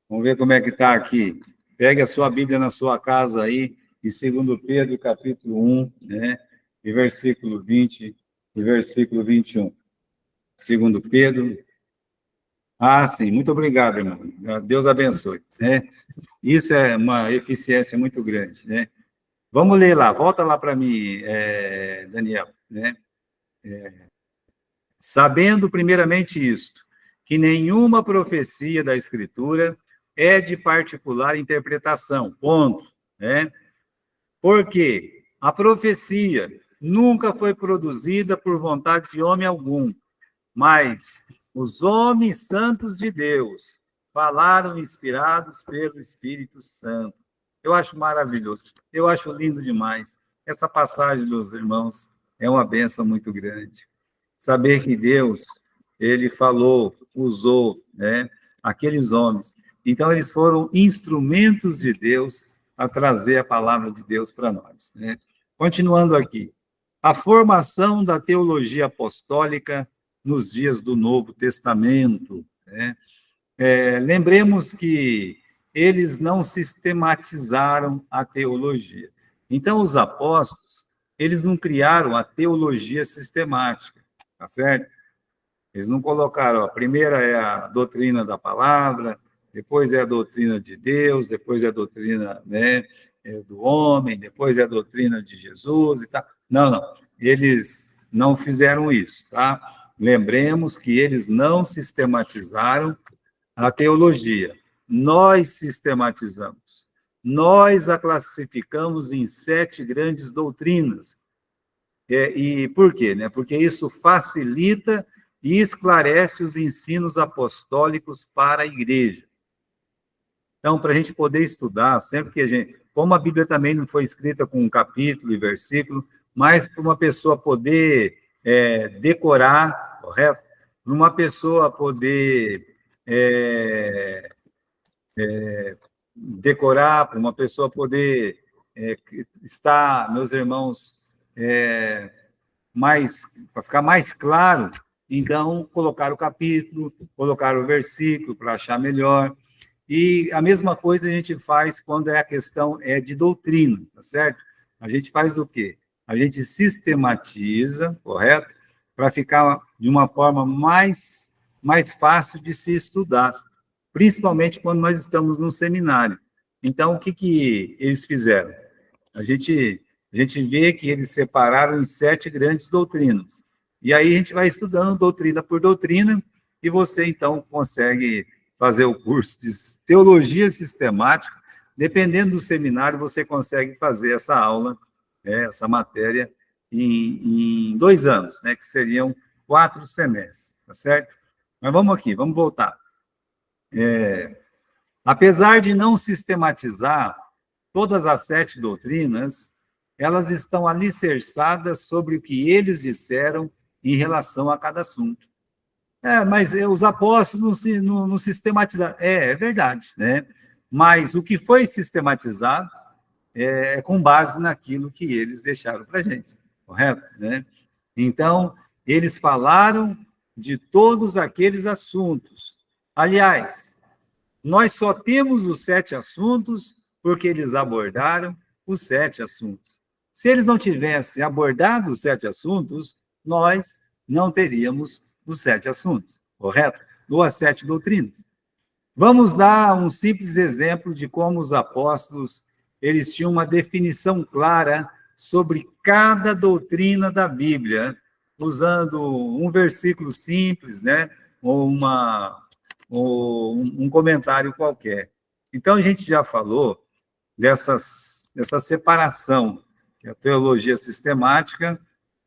Vamos ver como é que está aqui. Pegue a sua Bíblia na sua casa aí, em 2 Pedro, capítulo 1, né? E versículo 20 e versículo 21. 2 Pedro. Ah, sim, muito obrigado, irmão. Deus abençoe, né? Isso é uma eficiência muito grande, né? Vamos ler lá, volta lá para mim, Daniel, né? Sabendo primeiramente isto, que nenhuma profecia da Escritura é de particular interpretação, ponto, né? Porque a profecia nunca foi produzida por vontade de homem algum, mas os homens santos de Deus falaram inspirados pelo Espírito Santo. Eu acho maravilhoso, eu acho lindo demais. Essa passagem, meus irmãos, é uma bênção muito grande. Saber que Deus, ele falou, usou, né, aqueles homens. Então, eles foram instrumentos de Deus a trazer a palavra de Deus para nós, né? Continuando aqui. A formação da teologia apostólica nos dias do Novo Testamento, né? Lembremos que eles não sistematizaram a teologia. Então, os apóstolos, eles não criaram a teologia sistemática, tá certo? Eles não colocaram, ó, a primeira é a doutrina da palavra, depois é a doutrina de Deus, depois é a doutrina, né, do homem, depois é a doutrina de Jesus e tal. Não, não. Eles não fizeram isso, tá? Lembremos que eles não sistematizaram a teologia. Nós sistematizamos. Nós a classificamos em 7 grandes doutrinas. E por quê? Né? Porque isso facilita e esclarece os ensinos apostólicos para a igreja. Então, para a gente poder estudar, sempre que a gente... Como a Bíblia também não foi escrita com um capítulo e versículo, mas para uma pessoa poder decorar, correto? Para uma pessoa poder decorar, para uma pessoa poder estar, meus irmãos, para ficar mais claro, então colocar o capítulo, colocar o versículo para achar melhor. E a mesma coisa a gente faz quando a questão é de doutrina, tá certo? A gente faz o quê? A gente sistematiza, correto? Para ficar de uma forma mais fácil de se estudar, principalmente quando nós estamos num seminário. Então, o que eles fizeram? A gente vê que eles separaram em 7 grandes doutrinas. E aí a gente vai estudando doutrina por doutrina, e você, então, consegue fazer o curso de teologia sistemática. Dependendo do seminário, você consegue fazer essa aula, essa matéria, em 2 anos, né, que seriam 4 semestres, tá certo? Mas vamos aqui, vamos voltar. Apesar de não sistematizar todas as 7 doutrinas, elas estão alicerçadas sobre o que eles disseram em relação a cada assunto. Mas os apóstolos não sistematizaram. É verdade, né? Mas o que foi sistematizado é com base naquilo que eles deixaram para a gente, correto? Né? Então, eles falaram de todos aqueles assuntos. Aliás, nós só temos os 7 assuntos porque eles abordaram os 7 assuntos. Se eles não tivessem abordado os 7 assuntos, nós não teríamos os 7 assuntos, correto? Ou as 7 doutrinas. Vamos dar um simples exemplo de como os apóstolos eles tinham uma definição clara sobre cada doutrina da Bíblia, usando um versículo simples, né? Ou um comentário qualquer. Então, a gente já falou dessa separação, que é a teologia sistemática,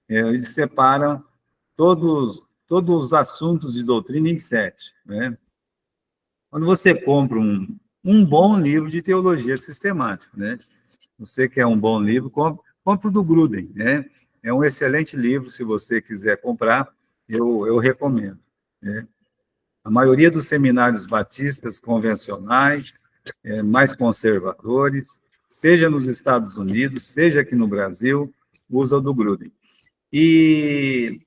eles separam todos os assuntos de doutrina em 7. Né? Quando você compra um bom livro de teologia sistemática, né? Você quer um bom livro, compre o do Gruden, né? É um excelente livro, se você quiser comprar, eu recomendo. Né? A maioria dos seminários batistas convencionais, mais conservadores, seja nos Estados Unidos, seja aqui no Brasil, usa o do Gruden. E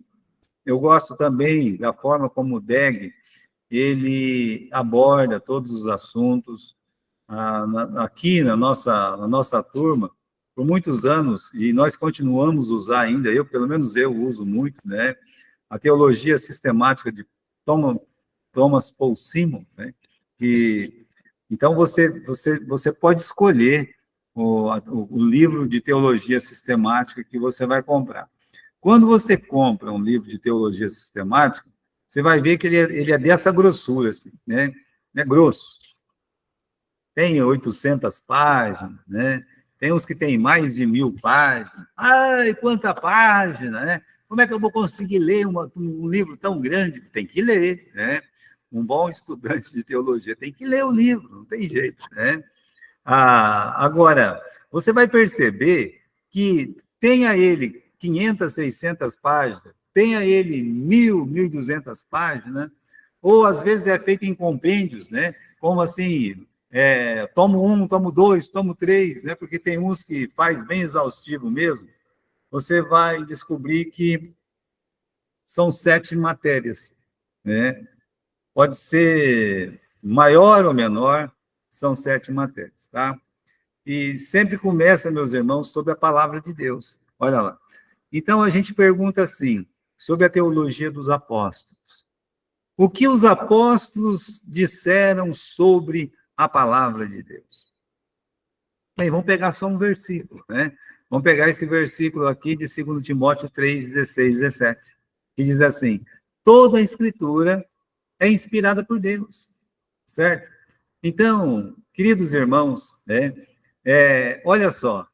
eu gosto também da forma como o Degg, ele aborda todos os assuntos. Aqui na nossa turma, por muitos anos, e nós continuamos a usar ainda, pelo menos eu uso muito, né? A teologia sistemática de Thomas Paul Simon, né? Então, você pode escolher o livro de teologia sistemática que você vai comprar. Quando você compra um livro de teologia sistemática, você vai ver que ele é dessa grossura, assim, né? É grosso. Tem 800 páginas, né? Tem uns que tem mais de 1000 páginas. Ai, quanta página, né? Como é que eu vou conseguir ler um livro tão grande? Tem que ler, né? Um bom estudante de teologia tem que ler o livro, não tem jeito, né? Agora, você vai perceber que tenha ele 500, 600 páginas, tenha ele 1000, 1200 páginas, ou às vezes é feito em compêndios, né? Como assim, tomo 1, tomo 2, tomo 3, né? Porque tem uns que faz bem exaustivo mesmo. Você vai descobrir que são 7 matérias, né? Pode ser maior ou menor, são 7 matérias, tá? E sempre começa, meus irmãos, sobre a palavra de Deus. Olha lá. Então, a gente pergunta assim, sobre a teologia dos apóstolos. O que os apóstolos disseram sobre a palavra de Deus? Bem, vamos pegar só um versículo, né? Vamos pegar esse versículo aqui de 2 Timóteo 3, 16, 17, que diz assim, toda a Escritura é inspirada por Deus, certo? Então, queridos irmãos, né? Olha só,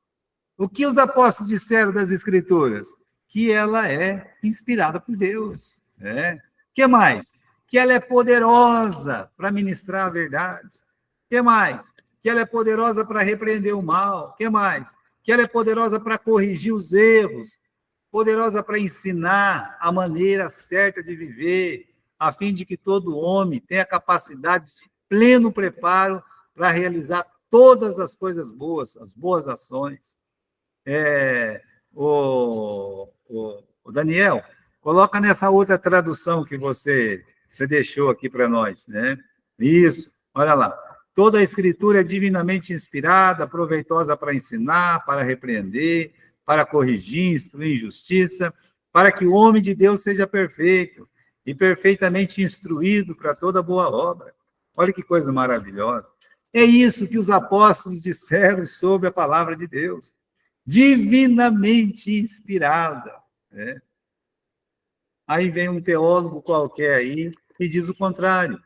o que os apóstolos disseram das Escrituras? Que ela é inspirada por Deus. Né? O que mais? Que ela é poderosa para ministrar a verdade. O que mais? que ela é poderosa para repreender o mal. O que mais? Que ela é poderosa para corrigir os erros, poderosa para ensinar a maneira certa de viver, a fim de que todo homem tenha capacidade de pleno preparo para realizar todas as coisas boas, as boas ações. O Daniel, coloca nessa outra tradução que você deixou aqui para nós, né? Isso, olha lá. Toda a escritura é divinamente inspirada, proveitosa para ensinar, para repreender, para corrigir, instruir em justiça, para que o homem de Deus seja perfeito e perfeitamente instruído para toda boa obra. Olha que coisa maravilhosa. É isso que os apóstolos disseram sobre a palavra de Deus. Divinamente inspirada. Né? Aí vem um teólogo qualquer aí e diz o contrário.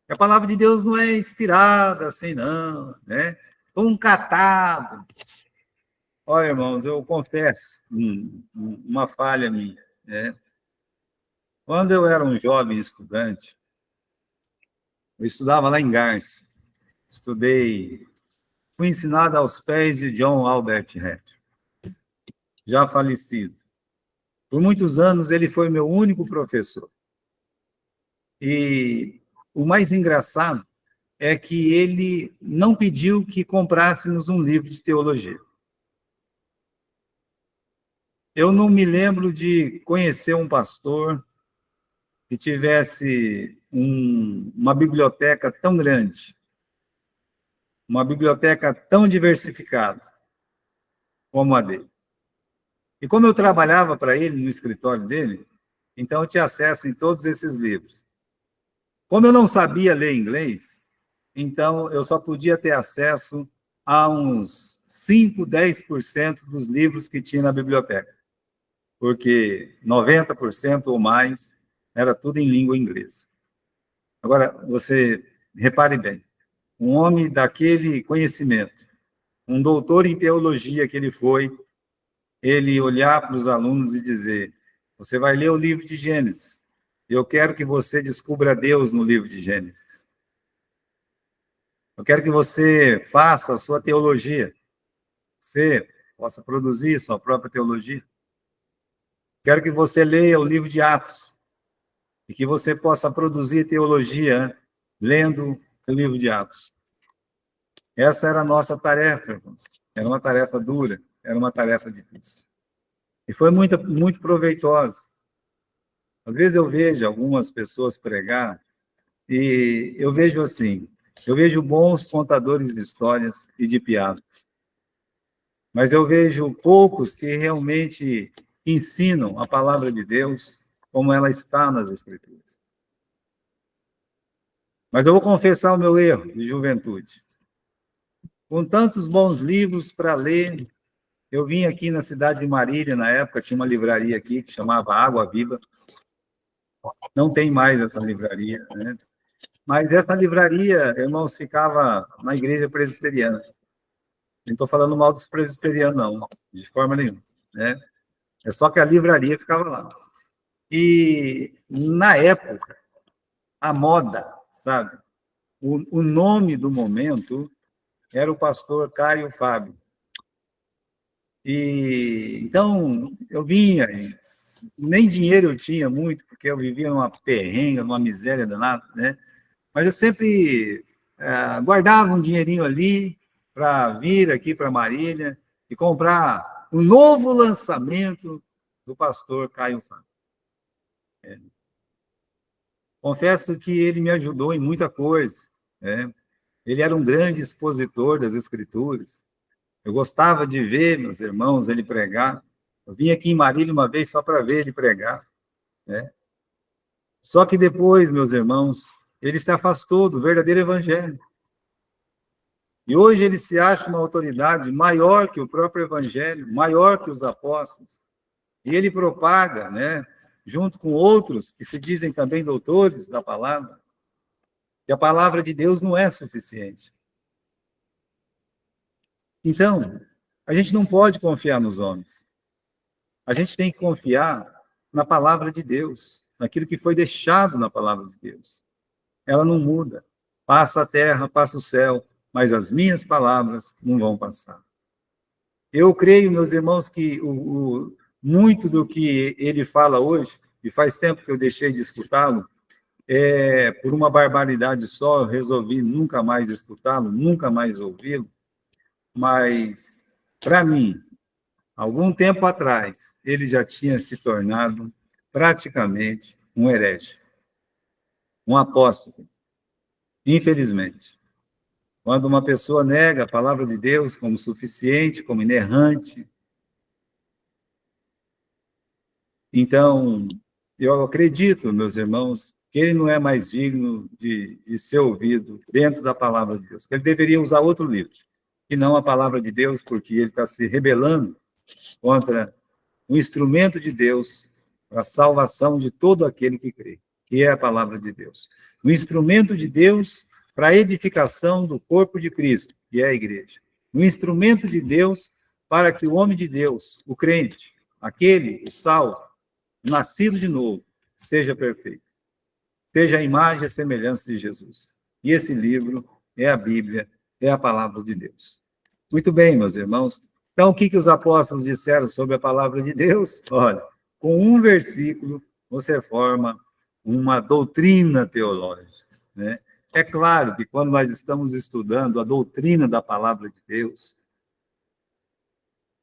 A palavra de Deus não é inspirada assim, não, né? Um catado. Olha, irmãos, eu confesso uma falha minha, né? Quando eu era um jovem estudante, eu estudava lá em Garça. Fui ensinado aos pés de John Albert Hatch, já falecido. Por muitos anos, ele foi meu único professor. E o mais engraçado é que ele não pediu que comprássemos um livro de teologia. Eu não me lembro de conhecer um pastor que tivesse uma biblioteca tão grande, uma biblioteca tão diversificada como a dele. E como eu trabalhava para ele no escritório dele, então eu tinha acesso em todos esses livros. Como eu não sabia ler inglês, então eu só podia ter acesso a uns 5, 10% dos livros que tinha na biblioteca, porque 90% ou mais era tudo em língua inglesa. Agora, você repare bem, um homem daquele conhecimento, um doutor em teologia que ele foi, ele olhar para os alunos e dizer: você vai ler o livro de Gênesis, eu quero que você descubra Deus no livro de Gênesis. Eu quero que você faça a sua teologia, você possa produzir sua própria teologia. Quero que você leia o livro de Atos e que você possa produzir teologia lendo o livro de Atos. Essa era a nossa tarefa, irmãos. Era uma tarefa dura, era uma tarefa difícil. E foi muito proveitosa. Às vezes eu vejo algumas pessoas pregar e eu vejo assim, eu vejo bons contadores de histórias e de piadas, mas eu vejo poucos que realmente ensinam a palavra de Deus como ela está nas Escrituras. Mas eu vou confessar o meu erro de juventude. Com tantos bons livros para ler, eu vim aqui na cidade de Marília, na época, tinha uma livraria aqui que chamava Água Viva. Não tem mais essa livraria, né? Mas essa livraria, irmãos, ficava na igreja presbiteriana. Não estou falando mal dos presbiterianos, não, de forma nenhuma, né? É só que a livraria ficava lá. E, na época, a moda, sabe? O nome do momento era o pastor Caio Fábio. E, então, eu vinha, nem dinheiro eu tinha muito, porque eu vivia numa perrenga, numa miséria danada, né? Mas eu sempre guardava um dinheirinho ali para vir aqui para Marília e comprar o novo lançamento do pastor Caio Fábio. Confesso que ele me ajudou em muita coisa, né? Ele era um grande expositor das Escrituras. Eu gostava de ver meus irmãos ele pregar. Eu vim aqui em Marília uma vez só para ver ele pregar, né? Só que depois, meus irmãos, ele se afastou do verdadeiro evangelho. E hoje ele se acha uma autoridade maior que o próprio evangelho, maior que os apóstolos. E ele propaga, né, junto com outros que se dizem também doutores da palavra, que a palavra de Deus não é suficiente. Então, a gente não pode confiar nos homens. A gente tem que confiar na palavra de Deus, naquilo que foi deixado na palavra de Deus. Ela não muda. Passa a terra, passa o céu, mas as minhas palavras não vão passar. Eu creio, meus irmãos, que muito do que ele fala hoje, e faz tempo que eu deixei de escutá-lo, por uma barbaridade só, eu resolvi nunca mais escutá-lo, nunca mais ouvi-lo, mas, para mim, algum tempo atrás, ele já tinha se tornado praticamente um herege, um apóstolo, infelizmente. Quando uma pessoa nega a palavra de Deus como suficiente, como inerrante, então, eu acredito, meus irmãos, que ele não é mais digno de ser ouvido dentro da palavra de Deus, que ele deveria usar outro livro, e não a palavra de Deus, porque ele está se rebelando contra o instrumento de Deus para a salvação de todo aquele que crê, que é a palavra de Deus. O instrumento de Deus para a edificação do corpo de Cristo, que é a igreja. O instrumento de Deus para que o homem de Deus, o crente, aquele, o salvo, o nascido de novo, seja perfeito. Seja a imagem e a semelhança de Jesus. E esse livro é a Bíblia, é a palavra de Deus. Muito bem, meus irmãos. Então, o que os apóstolos disseram sobre a palavra de Deus? Olha, com um versículo, você forma uma doutrina teológica, né? É claro que quando nós estamos estudando a doutrina da palavra de Deus,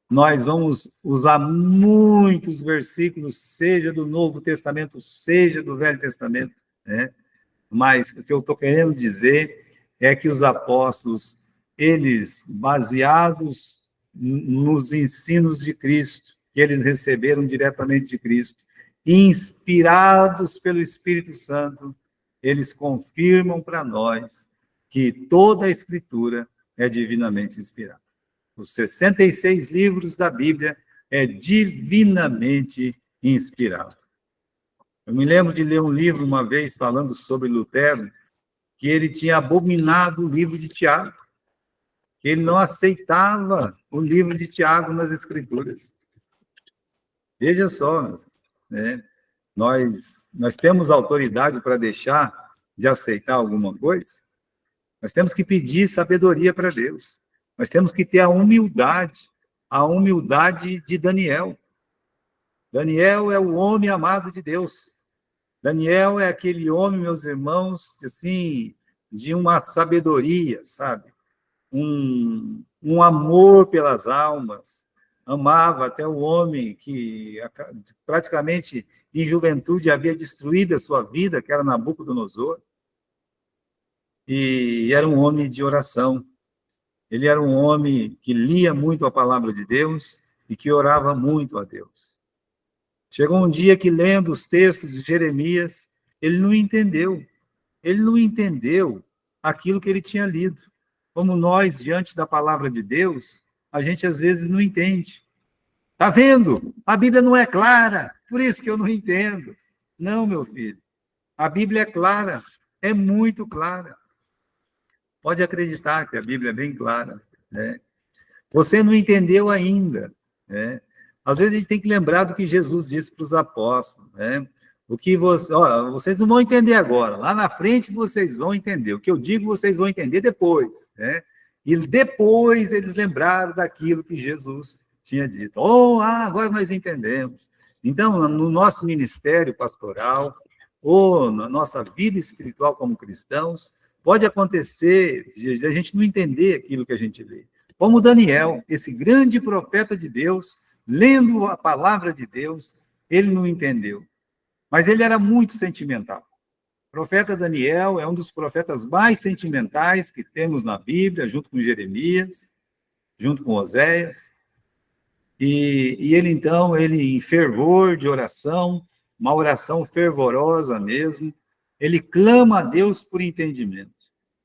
nós vamos usar muitos versículos, seja do Novo Testamento, seja do Velho Testamento, né? Mas o que eu estou querendo dizer é que os apóstolos, eles, baseados nos ensinos de Cristo, que eles receberam diretamente de Cristo, inspirados pelo Espírito Santo, eles confirmam para nós que toda a Escritura é divinamente inspirada. Os 66 livros da Bíblia é divinamente inspirado. Eu me lembro de ler um livro uma vez falando sobre Lutero, que ele tinha abominado o livro de Tiago, que ele não aceitava o livro de Tiago nas Escrituras. Veja só, né? Nós temos autoridade para deixar de aceitar alguma coisa? Nós temos que pedir sabedoria para Deus. Nós temos que ter a humildade de Daniel. Daniel é o homem amado de Deus. Daniel é aquele homem, meus irmãos, assim, de uma sabedoria, sabe? Um amor pelas almas. Amava até o homem que praticamente em juventude havia destruído a sua vida, que era Nabucodonosor. E era um homem de oração. Ele era um homem que lia muito a palavra de Deus e que orava muito a Deus. Chegou um dia que, lendo os textos de Jeremias, ele não entendeu. Ele não entendeu aquilo que ele tinha lido. Como nós, diante da palavra de Deus, a gente às vezes não entende. Está vendo? A Bíblia não é clara, por isso que eu não entendo. Não, meu filho. A Bíblia é clara, é muito clara. Pode acreditar que a Bíblia é bem clara, né? Você não entendeu ainda, né? Às vezes a gente tem que lembrar do que Jesus disse para os apóstolos, né? O que vocês não vão entender agora, lá na frente vocês vão entender. O que eu digo, vocês vão entender depois, né? E depois eles lembraram daquilo que Jesus tinha dito. Agora nós entendemos. Então, no nosso ministério pastoral, ou na nossa vida espiritual como cristãos, pode acontecer de a gente não entender aquilo que a gente lê. Como Daniel, esse grande profeta de Deus, lendo a palavra de Deus, ele não entendeu. Mas ele era muito sentimental. O profeta Daniel é um dos profetas mais sentimentais que temos na Bíblia, junto com Jeremias, junto com Oséias. E ele, então, em fervor de oração, uma oração fervorosa mesmo, ele clama a Deus por entendimento.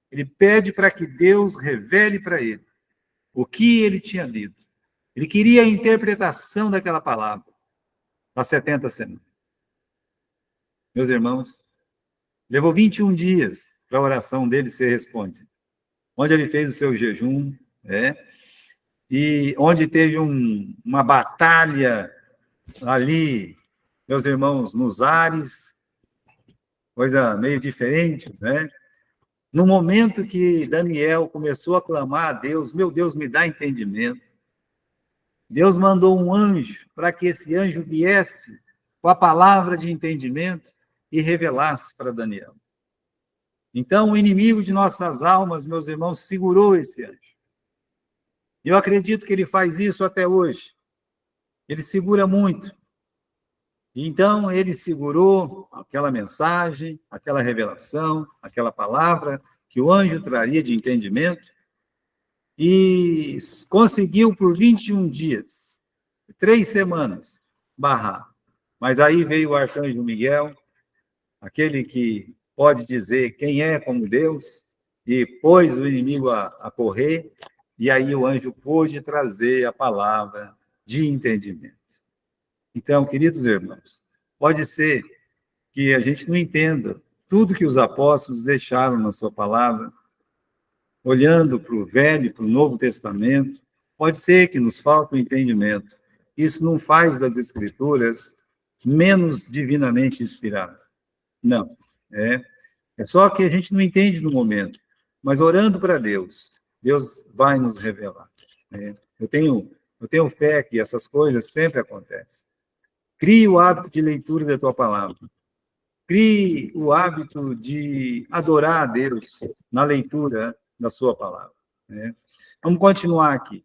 Ele pede para que Deus revele para ele o que ele tinha lido. Ele queria a interpretação daquela palavra, das 70 semanas. Meus irmãos, levou 21 dias para a oração dele ser respondida. Onde ele fez o seu jejum, e onde teve uma batalha ali, meus irmãos, nos ares, coisa meio diferente, né? No momento que Daniel começou a clamar a Deus, meu Deus, me dá entendimento, Deus mandou um anjo para que esse anjo viesse com a palavra de entendimento e revelasse para Daniel. Então, o inimigo de nossas almas, meus irmãos, segurou esse anjo. Eu acredito que ele faz isso até hoje. Ele segura muito. Então, ele segurou aquela mensagem, aquela revelação, aquela palavra que o anjo traria de entendimento e conseguiu por 21 dias, 3 semanas, barrar. Mas aí veio o arcanjo Miguel, aquele que pode dizer quem é como Deus, e pôs o inimigo a correr, e aí o anjo pôde trazer a palavra de entendimento. Então, queridos irmãos, pode ser que a gente não entenda tudo que os apóstolos deixaram na sua palavra, olhando para o Velho e para o Novo Testamento, pode ser que nos falte o entendimento. Isso não faz das Escrituras menos divinamente inspiradas. Não. É só que a gente não entende no momento. Mas orando para Deus, Deus vai nos revelar. Eu tenho fé que essas coisas sempre acontecem. Crie o hábito de leitura da tua palavra. Crie o hábito de adorar a Deus na leitura da sua palavra. Vamos continuar aqui.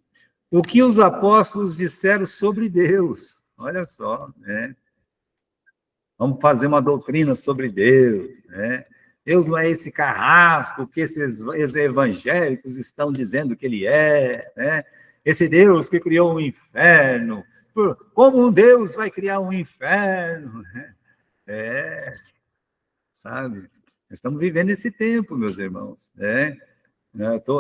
O que os apóstolos disseram sobre Deus? Olha só, Vamos fazer uma doutrina sobre Deus, Deus não é esse carrasco que esses evangélicos estão dizendo que ele é, Esse Deus que criou o inferno. Como um Deus vai criar um inferno? Sabe? Nós estamos vivendo esse tempo, meus irmãos,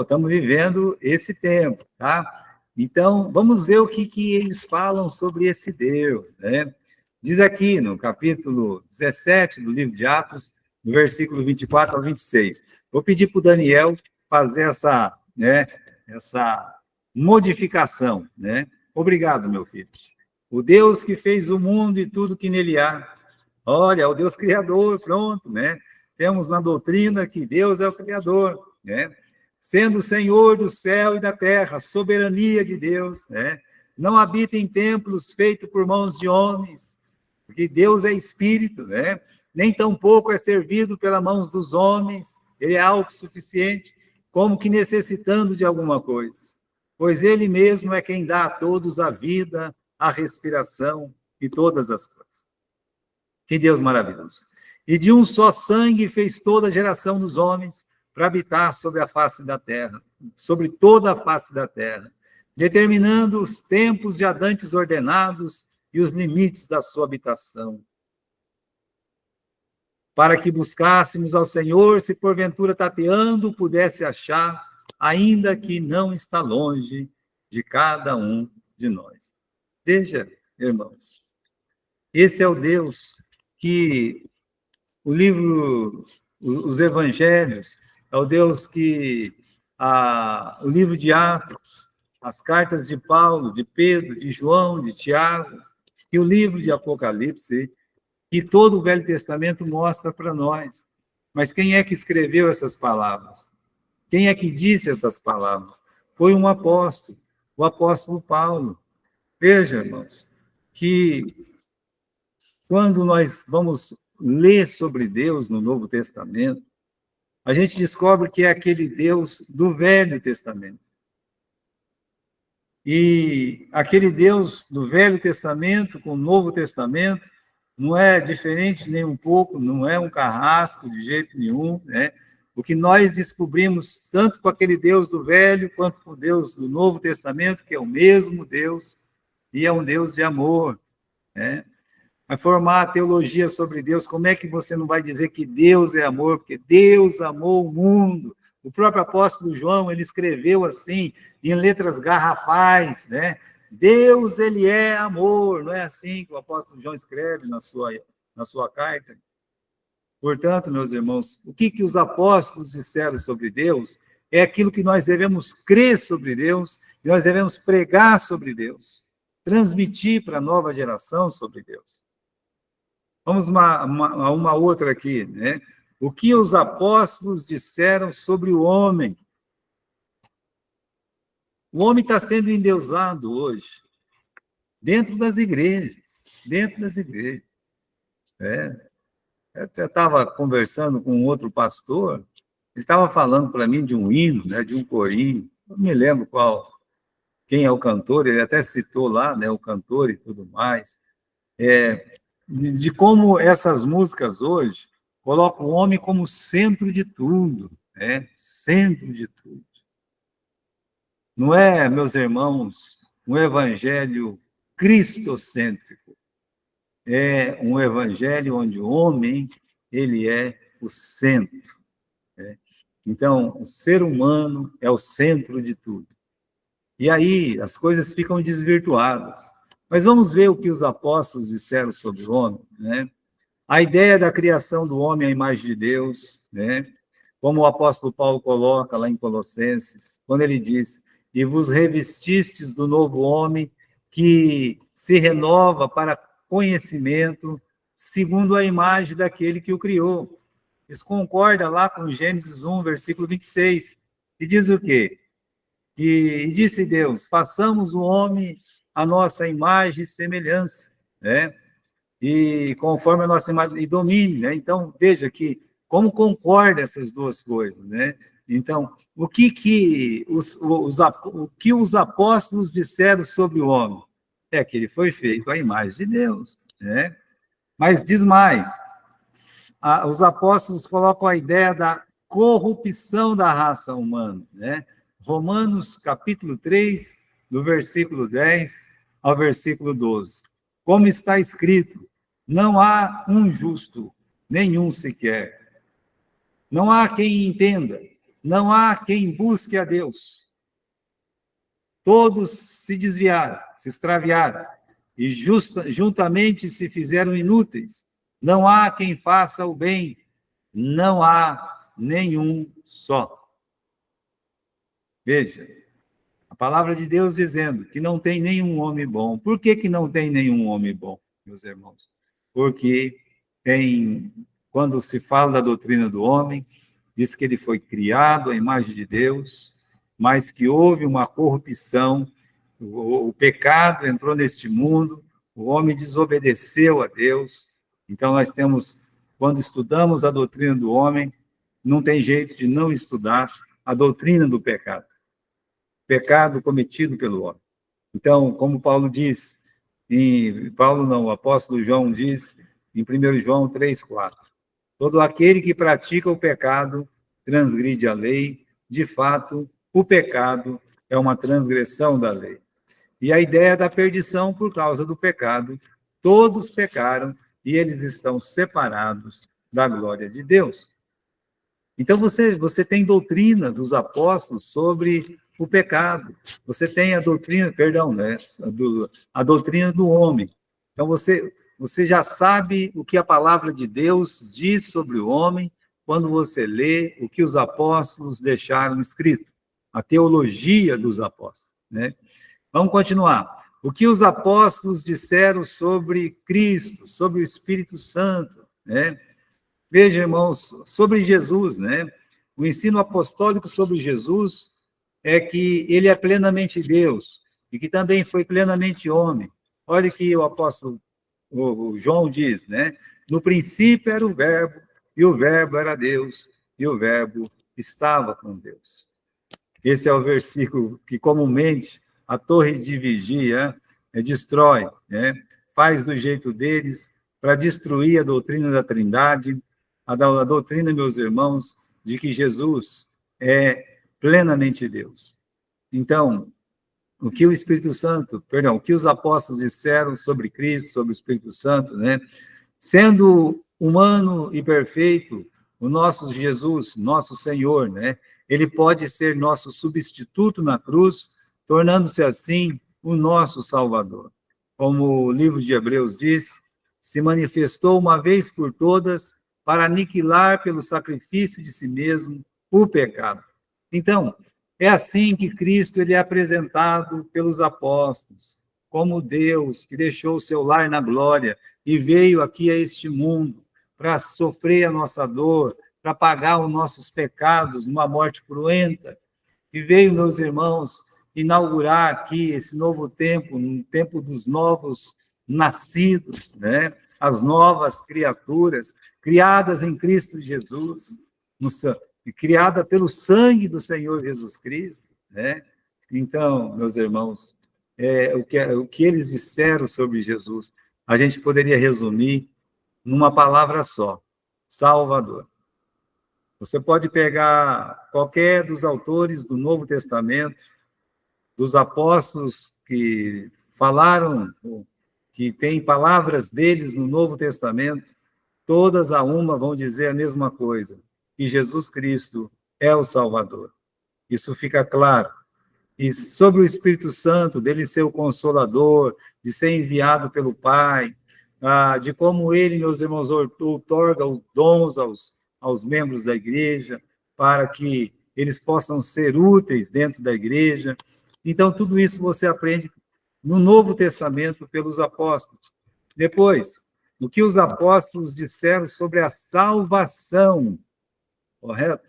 Estamos vivendo esse tempo, tá? Então, vamos ver o que eles falam sobre esse Deus, Diz aqui no capítulo 17 do livro de Atos, no versículo 24 ao 26. Vou pedir para o Daniel fazer essa modificação, Obrigado, meu filho. O Deus que fez o mundo e tudo que nele há. Olha, o Deus Criador, pronto, Temos na doutrina que Deus é o Criador, Sendo o Senhor do céu e da terra, soberania de Deus, Não habita em templos feitos por mãos de homens, porque Deus é espírito, Nem tampouco é servido pelas mãos dos homens, ele é autossuficiente, como que necessitando de alguma coisa, pois ele mesmo é quem dá a todos a vida, a respiração e todas as coisas. Que Deus maravilhoso. E de um só sangue fez toda a geração dos homens para habitar sobre a face da terra, sobre toda a face da terra, determinando os tempos já dantes ordenados e os limites da sua habitação, para que buscássemos ao Senhor, se porventura tateando pudesse achar, ainda que não está longe de cada um de nós. Veja, irmãos, esse é o Deus que o livro, os evangelhos, é o Deus que o livro de Atos, as cartas de Paulo, de Pedro, de João, de Tiago, e o livro de Apocalipse, que todo o Velho Testamento mostra para nós. Mas quem é que escreveu essas palavras? Quem é que disse essas palavras? Foi um apóstolo, o apóstolo Paulo. Veja, irmãos, que quando nós vamos ler sobre Deus no Novo Testamento, a gente descobre que é aquele Deus do Velho Testamento. E aquele Deus do Velho Testamento com o Novo Testamento não é diferente nem um pouco, não é um carrasco de jeito nenhum, O que nós descobrimos, tanto com aquele Deus do Velho, quanto com o Deus do Novo Testamento, que é o mesmo Deus, e é um Deus de amor, Vai formar a teologia sobre Deus, como é que você não vai dizer que Deus é amor? Porque Deus amou o mundo. O próprio apóstolo João, ele escreveu assim, em letras garrafais, Deus, ele é amor, não é assim que o apóstolo João escreve na sua carta? Portanto, meus irmãos, o que os apóstolos disseram sobre Deus é aquilo que nós devemos crer sobre Deus, e nós devemos pregar sobre Deus, transmitir para a nova geração sobre Deus. Vamos a uma outra aqui, o que os apóstolos disseram sobre o homem. O homem está sendo endeusado hoje, dentro das igrejas, dentro das igrejas. Eu até estava conversando com um outro pastor, ele estava falando para mim de um hino, né, de um corinho, não me lembro quem é o cantor, ele até citou lá, né, o cantor e tudo mais, de como essas músicas hoje colocam o homem como centro de tudo, centro de tudo. Não é, meus irmãos, um evangelho cristocêntrico, é um evangelho onde o homem, ele é o centro. Então, o ser humano é o centro de tudo. E aí as coisas ficam desvirtuadas. Mas vamos ver o que os apóstolos disseram sobre o homem, né? A ideia da criação do homem à imagem de Deus, né? Como o apóstolo Paulo coloca lá em Colossenses, quando ele diz: e vos revestistes do novo homem, que se renova para conhecimento, segundo a imagem daquele que o criou. Isso concorda lá com Gênesis 1, versículo 26, e diz o quê? E disse Deus: façamos o homem a nossa imagem e semelhança, né? E conforme a nossa imagem, e domine, né? Então, veja que como concorda essas duas coisas, né? Então, o que os apóstolos disseram sobre o homem? É que ele foi feito à imagem de Deus, né? Mas diz mais, os apóstolos colocam a ideia da corrupção da raça humana, né? Romanos, capítulo 3, do versículo 10 ao versículo 12. Como está escrito: não há um justo, nenhum sequer. Não há quem entenda, não há quem busque a Deus. Todos se desviaram, se extraviaram, e juntamente se fizeram inúteis. Não há quem faça o bem, não há nenhum só. Veja, a palavra de Deus dizendo que não tem nenhum homem bom. Por que não tem nenhum homem bom, meus irmãos? Porque quando se fala da doutrina do homem, diz que ele foi criado à imagem de Deus, mas que houve uma corrupção, o pecado entrou neste mundo, o homem desobedeceu a Deus. Então, nós temos, quando estudamos a doutrina do homem, não tem jeito de não estudar a doutrina do pecado. Pecado cometido pelo homem. Então, como Paulo diz, o apóstolo João diz, em 1 João 3,4, todo aquele que pratica o pecado transgride a lei, de fato, o pecado é uma transgressão da lei. E a ideia da perdição por causa do pecado, todos pecaram e eles estão separados da glória de Deus. Então, você tem doutrina dos apóstolos sobre o pecado. Você tem a doutrina, a doutrina do homem. Então, você já sabe o que a palavra de Deus diz sobre o homem quando você lê o que os apóstolos deixaram escrito, a teologia dos apóstolos, né? Vamos continuar. O que os apóstolos disseram sobre Cristo, sobre o Espírito Santo, né? Veja, irmãos, sobre Jesus, né? O ensino apostólico sobre Jesus é que ele é plenamente Deus e que também foi plenamente homem. Olha que o apóstolo o João diz, né? No princípio era o verbo, e o verbo era Deus, e o verbo estava com Deus. Esse é o versículo que comumente a torre de vigia destrói, né? Faz do jeito deles para destruir a doutrina da Trindade, a doutrina, meus irmãos, de que Jesus é plenamente Deus. Então, o que o que os apóstolos disseram sobre Cristo, sobre o Espírito Santo, né? Sendo humano e perfeito, o nosso Jesus, nosso Senhor, né? Ele pode ser nosso substituto na cruz, tornando-se assim o nosso Salvador. Como o livro de Hebreus diz, se manifestou uma vez por todas para aniquilar pelo sacrifício de si mesmo o pecado. Então, é assim que Cristo ele é apresentado pelos apóstolos, como Deus que deixou o seu lar na glória e veio aqui a este mundo para sofrer a nossa dor, para pagar os nossos pecados numa morte cruenta, e veio, meus irmãos, inaugurar aqui esse novo tempo, um tempo dos novos nascidos, né? As novas criaturas, criadas em Cristo Jesus, criada pelo sangue do Senhor Jesus Cristo, né? Então, meus irmãos, o que eles disseram sobre Jesus, a gente poderia resumir numa palavra só: Salvador. Você pode pegar qualquer dos autores do Novo Testamento, dos apóstolos que falaram, que tem palavras deles no Novo Testamento, todas a uma vão dizer a mesma coisa, que Jesus Cristo é o Salvador. Isso fica claro. E sobre o Espírito Santo, dele ser o Consolador, de ser enviado pelo Pai, de como ele, meus irmãos, outorga os dons aos membros da igreja, para que eles possam ser úteis dentro da igreja. Então, tudo isso você aprende no Novo Testamento pelos apóstolos. Depois, o que os apóstolos disseram sobre a salvação, correto?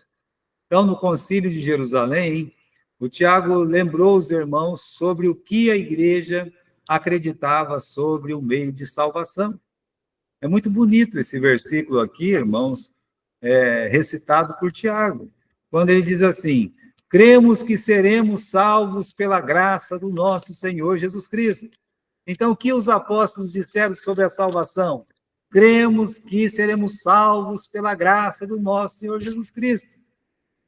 Então, no Concílio de Jerusalém, o Tiago lembrou os irmãos sobre o que a igreja acreditava sobre o meio de salvação. É muito bonito esse versículo aqui, irmãos, recitado por Tiago, quando ele diz assim: cremos que seremos salvos pela graça do nosso Senhor Jesus Cristo. Então, o que os apóstolos disseram sobre a salvação? Cremos que seremos salvos pela graça do nosso Senhor Jesus Cristo.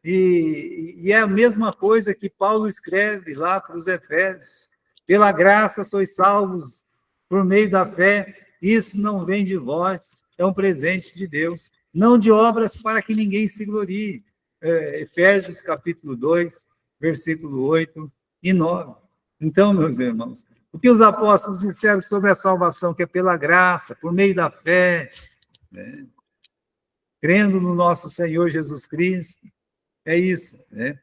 E é a mesma coisa que Paulo escreve lá para os Efésios: pela graça sois salvos por meio da fé, isso não vem de vós, é um presente de Deus, não de obras para que ninguém se glorie. Efésios capítulo 2, versículo 8 e 9. Então, meus irmãos, o que os apóstolos disseram sobre a salvação, que é pela graça, por meio da fé, né? Crendo no nosso Senhor Jesus Cristo, é isso, né?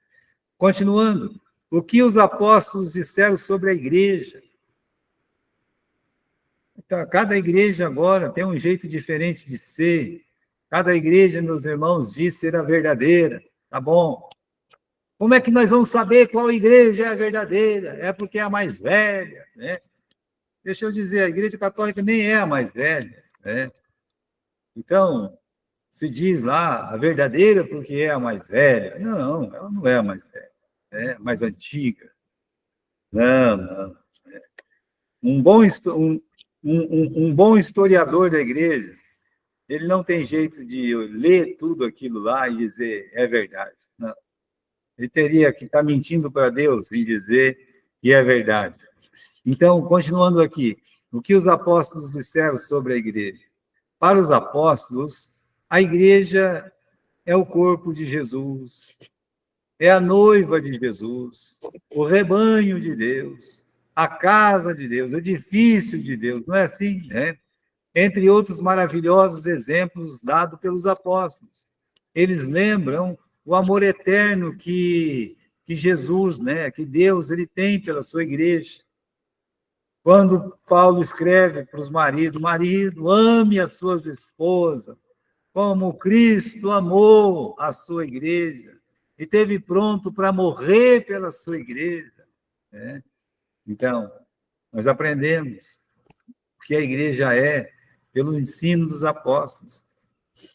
Continuando, o que os apóstolos disseram sobre a igreja? Então, cada igreja agora tem um jeito diferente de ser. Cada igreja, meus irmãos, diz ser a verdadeira, tá bom? Como é que nós vamos saber qual igreja é a verdadeira? É porque é a mais velha, né? Deixa eu dizer, a igreja católica nem é a mais velha, né? Então, se diz lá a verdadeira porque é a mais velha. Não, ela não é a mais velha, é a mais antiga. Não. Um bom historiador da igreja, ele não tem jeito de ler tudo aquilo lá e dizer é verdade. Não. Ele teria que estar mentindo para Deus em dizer que é verdade. Então, continuando aqui, o que os apóstolos disseram sobre a igreja? Para os apóstolos, a igreja é o corpo de Jesus, é a noiva de Jesus, o rebanho de Deus, a casa de Deus, o edifício de Deus, não é assim, né? Entre outros maravilhosos exemplos dados pelos apóstolos. Eles lembram o amor eterno que Jesus, né, que Deus, ele tem pela sua igreja. Quando Paulo escreve para os maridos: marido, ame as suas esposas, como Cristo amou a sua igreja e esteve pronto para morrer pela sua igreja, né? Então, nós aprendemos o que a igreja é pelo ensino dos apóstolos.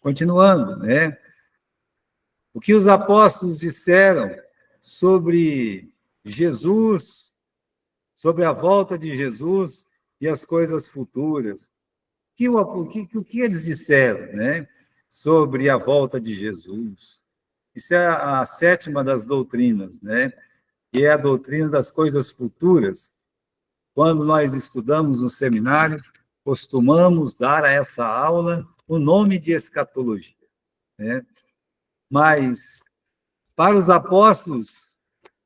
Continuando, né? O que os apóstolos disseram sobre Jesus, sobre a volta de Jesus e as coisas futuras. O que eles disseram, né? Sobre a volta de Jesus. Isso é a sétima das doutrinas, né? Que é a doutrina das coisas futuras. Quando nós estudamos no seminário, costumamos dar a essa aula o nome de escatologia, né? Mas, para os apóstolos,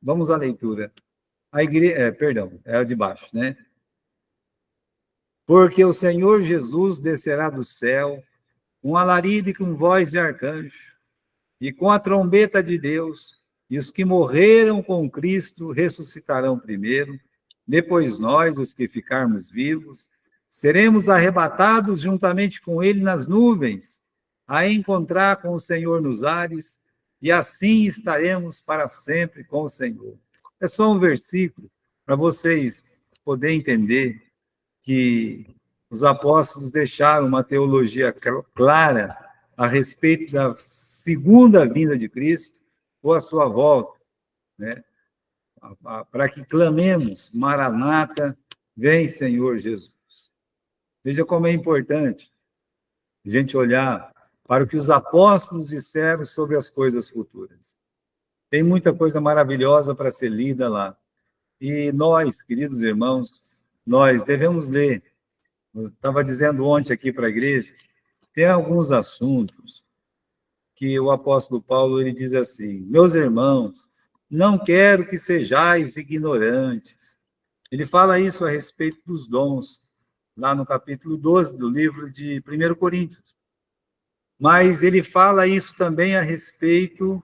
vamos à leitura. A igreja, perdão, é a de baixo, né? Porque o Senhor Jesus descerá do céu com alarido e com voz de arcanjo, e com a trombeta de Deus, e os que morreram com Cristo ressuscitarão primeiro, depois nós, os que ficarmos vivos, seremos arrebatados juntamente com ele nas nuvens, a encontrar com o Senhor nos ares, e assim estaremos para sempre com o Senhor. É só um versículo para vocês poderem entender que os apóstolos deixaram uma teologia clara a respeito da segunda vinda de Cristo ou a sua volta, né? Para que clamemos, Maranata, vem, Senhor Jesus. Veja como é importante a gente olhar para o que os apóstolos disseram sobre as coisas futuras. Tem muita coisa maravilhosa para ser lida lá. E nós, queridos irmãos, nós devemos ler. Eu estava dizendo ontem aqui para a igreja, tem alguns assuntos que o apóstolo Paulo ele diz assim: meus irmãos, não quero que sejais ignorantes. Ele fala isso a respeito dos dons, lá no capítulo 12 do livro de 1 Coríntios. Mas ele fala isso também a respeito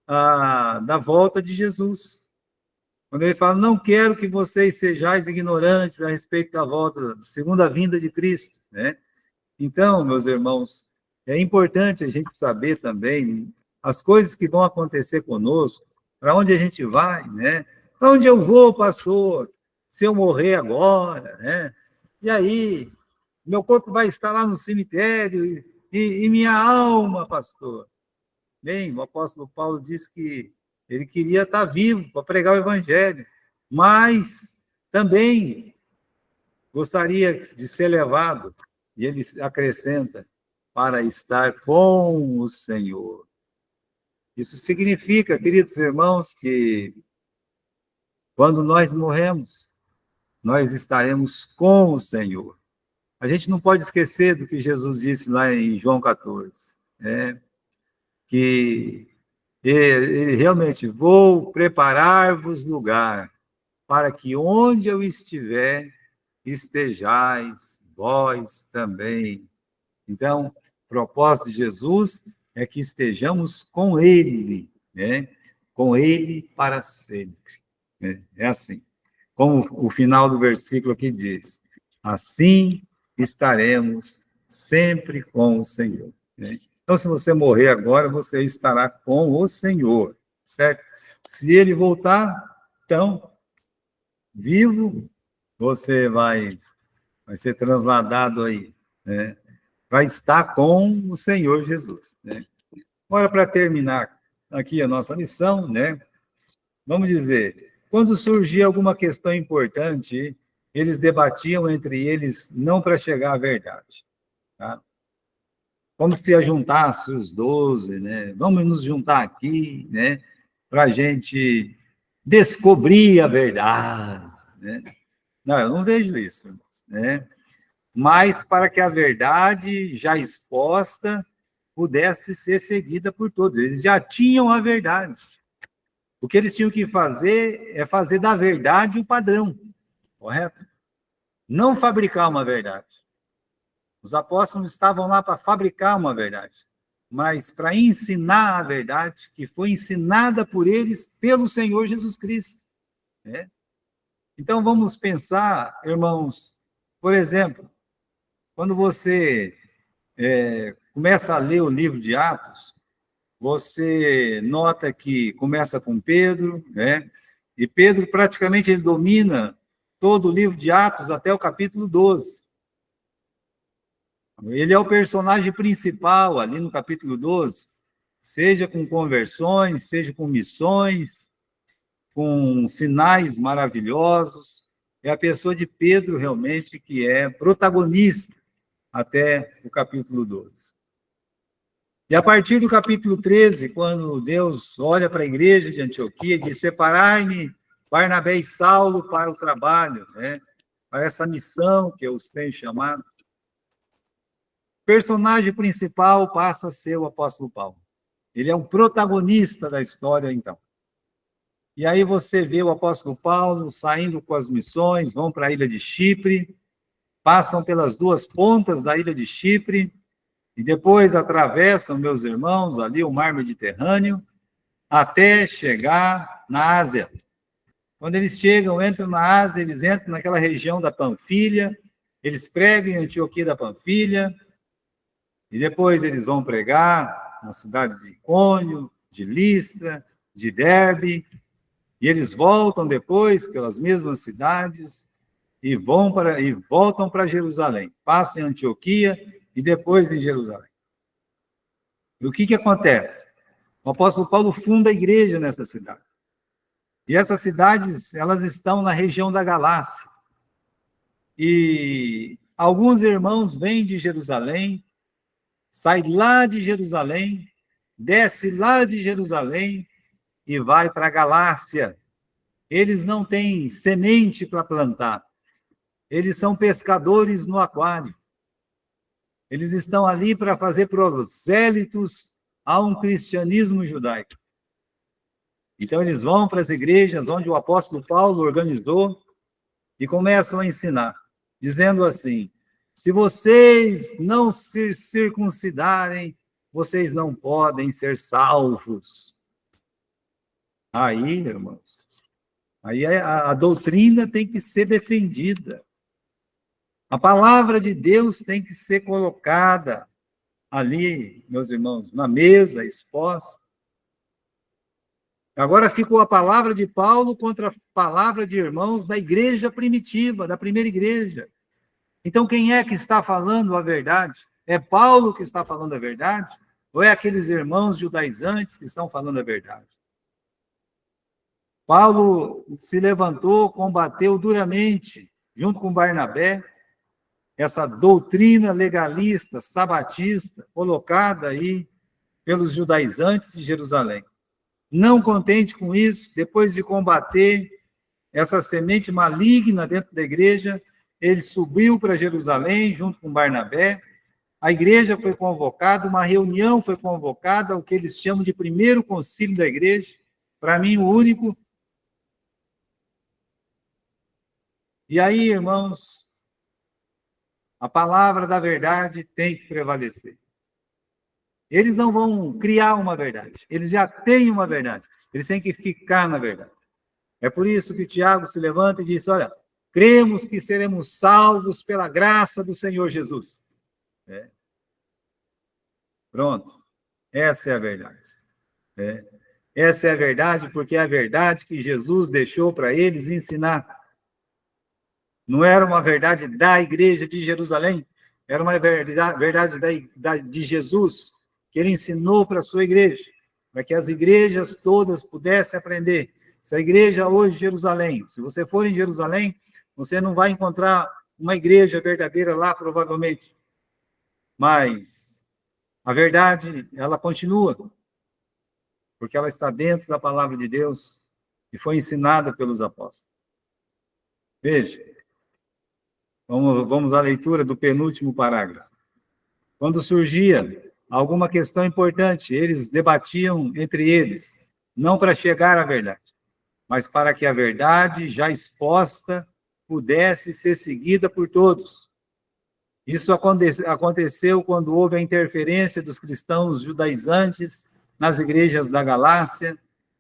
da volta de Jesus. Quando ele fala, não quero que vocês sejais ignorantes a respeito da volta, da segunda vinda de Cristo, né? Então, meus irmãos, é importante a gente saber também as coisas que vão acontecer conosco, para onde a gente vai, né? Para onde eu vou, pastor? Se eu morrer agora, né? E aí, meu corpo vai estar lá no cemitério e minha alma, pastor? Bem, o apóstolo Paulo disse que ele queria estar vivo para pregar o evangelho, mas também gostaria de ser levado, e ele acrescenta, para estar com o Senhor. Isso significa, queridos irmãos, que quando nós morremos, nós estaremos com o Senhor. A gente não pode esquecer do que Jesus disse lá em João 14, né? Que ele realmente, vou preparar-vos lugar, para que onde eu estiver, estejais vós também. Então, o propósito de Jesus é que estejamos com Ele, né? Com Ele para sempre. É assim. Como o final do versículo aqui diz, assim estaremos sempre com o Senhor, né? Então, se você morrer agora, você estará com o Senhor, certo? Se ele voltar, então, vivo, você vai ser transladado aí, né? Vai estar com o Senhor Jesus, né? Agora, para terminar aqui a nossa lição, né? Vamos dizer, quando surgia alguma questão importante, eles debatiam entre eles, não para chegar à verdade, tá? Como se ajuntasse os 12, né? Vamos nos juntar aqui, né? Para a gente descobrir a verdade, né? Não, eu não vejo isso, irmãos, né? Mas para que a verdade já exposta pudesse ser seguida por todos. Eles já tinham a verdade. O que eles tinham que fazer é fazer da verdade o padrão, correto? Não fabricar uma verdade. Os apóstolos estavam lá para fabricar uma verdade, mas para ensinar a verdade que foi ensinada por eles pelo Senhor Jesus Cristo, né? Então, vamos pensar, irmãos, por exemplo, quando você começa a ler o livro de Atos, você nota que começa com Pedro, né? E Pedro praticamente ele domina todo o livro de Atos até o capítulo 12. Ele é o personagem principal ali no capítulo 12, seja com conversões, seja com missões, com sinais maravilhosos. É a pessoa de Pedro realmente que é protagonista até o capítulo 12. E a partir do capítulo 13, quando Deus olha para a igreja de Antioquia e diz, separai-me, Barnabé e Saulo, para o trabalho, né? Para essa missão que eu os tenho chamado. O personagem principal passa a ser o apóstolo Paulo. Ele é um protagonista da história, então. E aí você vê o apóstolo Paulo saindo com as missões, vão para a ilha de Chipre, passam pelas duas pontas da ilha de Chipre, e depois atravessam, meus irmãos, ali o mar Mediterrâneo, até chegar na Ásia. Quando eles chegam, entram na Ásia, eles entram naquela região da Panfilha, eles pregam em Antioquia da Panfilha, E depois eles vão pregar nas cidades de Icônio, de Listra, de Derbe, e eles voltam depois pelas mesmas cidades e voltam para Jerusalém. Passam em Antioquia e depois em Jerusalém. E o que acontece? O apóstolo Paulo funda a igreja nessa cidade. E essas cidades, elas estão na região da Galácia. E alguns irmãos vêm de Jerusalém, sai lá de Jerusalém, desce lá de Jerusalém e vai para a Galácia. Eles não têm semente para plantar. Eles são pescadores no aquário. Eles estão ali para fazer prosélitos a um cristianismo judaico. Então, eles vão para as igrejas onde o apóstolo Paulo organizou e começam a ensinar, dizendo assim: se vocês não se circuncidarem, vocês não podem ser salvos. Aí, irmãos, aí a doutrina tem que ser defendida. A palavra de Deus tem que ser colocada ali, meus irmãos, na mesa, exposta. Agora ficou a palavra de Paulo contra a palavra de irmãos da igreja primitiva, da primeira igreja. Então, quem é que está falando a verdade? É Paulo que está falando a verdade? Ou é aqueles irmãos judaizantes que estão falando a verdade? Paulo se levantou, combateu duramente, junto com Barnabé, essa doutrina legalista, sabatista, colocada aí pelos judaizantes de Jerusalém. Não contente com isso, depois de combater essa semente maligna dentro da igreja, ele subiu para Jerusalém junto com Barnabé. A igreja foi convocada, uma reunião foi convocada, o que eles chamam de primeiro concílio da igreja, para mim o único. E aí, irmãos, a palavra da verdade tem que prevalecer. Eles não vão criar uma verdade, eles já têm uma verdade, eles têm que ficar na verdade. É por isso que Tiago se levanta e diz: olha, cremos que seremos salvos pela graça do Senhor Jesus. Pronto, essa é a verdade. Essa é a verdade, porque é a verdade que Jesus deixou para eles ensinar. Não era uma verdade da igreja de Jerusalém, era uma verdade de Jesus, que ele ensinou para a sua igreja, para que as igrejas todas pudessem aprender. Se a igreja hoje de Jerusalém, se você for em Jerusalém, você não vai encontrar uma igreja verdadeira lá, provavelmente. Mas a verdade, ela continua, porque ela está dentro da palavra de Deus e foi ensinada pelos apóstolos. Veja, vamos à leitura do penúltimo parágrafo. Quando surgia alguma questão importante, eles debatiam entre eles, não para chegar à verdade, mas para que a verdade já exposta pudesse ser seguida por todos. Isso aconteceu quando houve a interferência dos cristãos judaizantes nas igrejas da Galácia,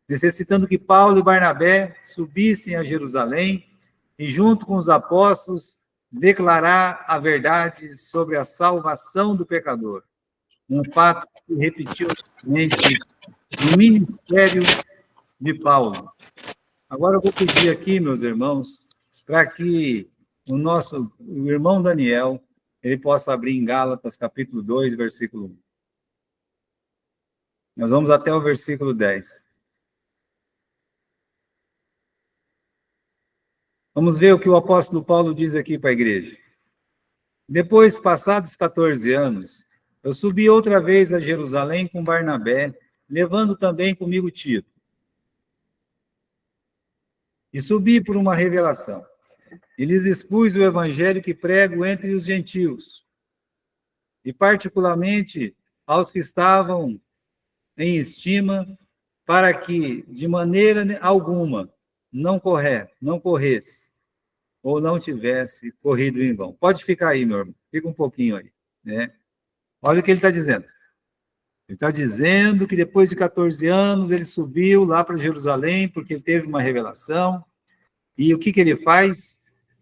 necessitando que Paulo e Barnabé subissem a Jerusalém e, junto com os apóstolos, declarar a verdade sobre a salvação do pecador. Um fato que se repetiu no ministério de Paulo. Agora eu vou pedir aqui, meus irmãos, para que o irmão Daniel, ele possa abrir em Gálatas, capítulo 2, versículo 1. Nós vamos até o versículo 10. Vamos ver o que o apóstolo Paulo diz aqui para a igreja. Depois, passados 14 anos, eu subi outra vez a Jerusalém com Barnabé, levando também comigo Tito. E subi por uma revelação. E lhes expus o evangelho que prego entre os gentios, e particularmente aos que estavam em estima, para que, de maneira alguma, não corresse, ou não tivesse corrido em vão. Pode ficar aí, meu irmão. Fica um pouquinho aí. Olha o que ele está dizendo. Ele está dizendo que depois de 14 anos, ele subiu lá para Jerusalém, porque ele teve uma revelação. E o que ele faz?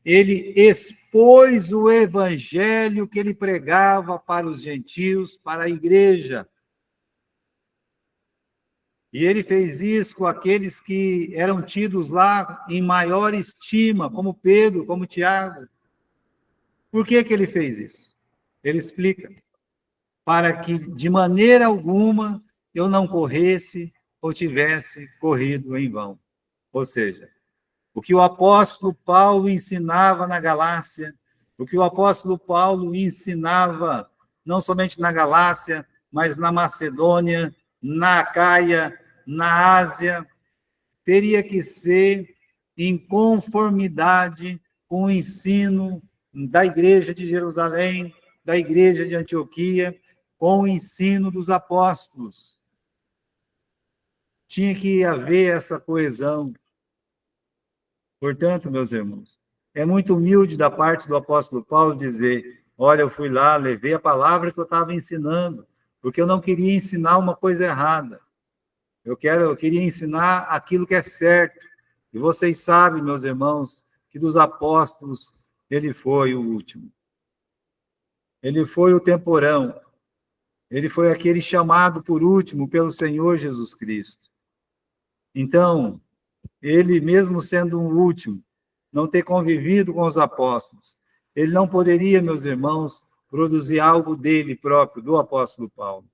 ele expôs o evangelho que ele pregava para os gentios, para a igreja. E ele fez isso com aqueles que eram tidos lá em maior estima, como Pedro, como Tiago. Por que que ele fez isso? Ele explica: para que de maneira alguma eu não corresse ou tivesse corrido em vão. Ou seja, o que o apóstolo Paulo ensinava na Galácia, o que o apóstolo Paulo ensinava não somente na Galácia, mas na Macedônia, na Acaia, na Ásia, teria que ser em conformidade com o ensino da igreja de Jerusalém, da igreja de Antioquia, com o ensino dos apóstolos. Tinha que haver essa coesão. Portanto, meus irmãos, é muito humilde da parte do apóstolo Paulo dizer: olha, eu fui lá, levei a palavra que eu estava ensinando, porque eu não queria ensinar uma coisa errada. Eu queria ensinar aquilo que é certo. E vocês sabem, meus irmãos, que dos apóstolos ele foi o último. Ele foi o temporão. Ele foi aquele chamado por último pelo Senhor Jesus Cristo. Então, ele, mesmo sendo o último, não ter convivido com os apóstolos, ele não poderia, meus irmãos, produzir algo dele próprio, do apóstolo Paulo.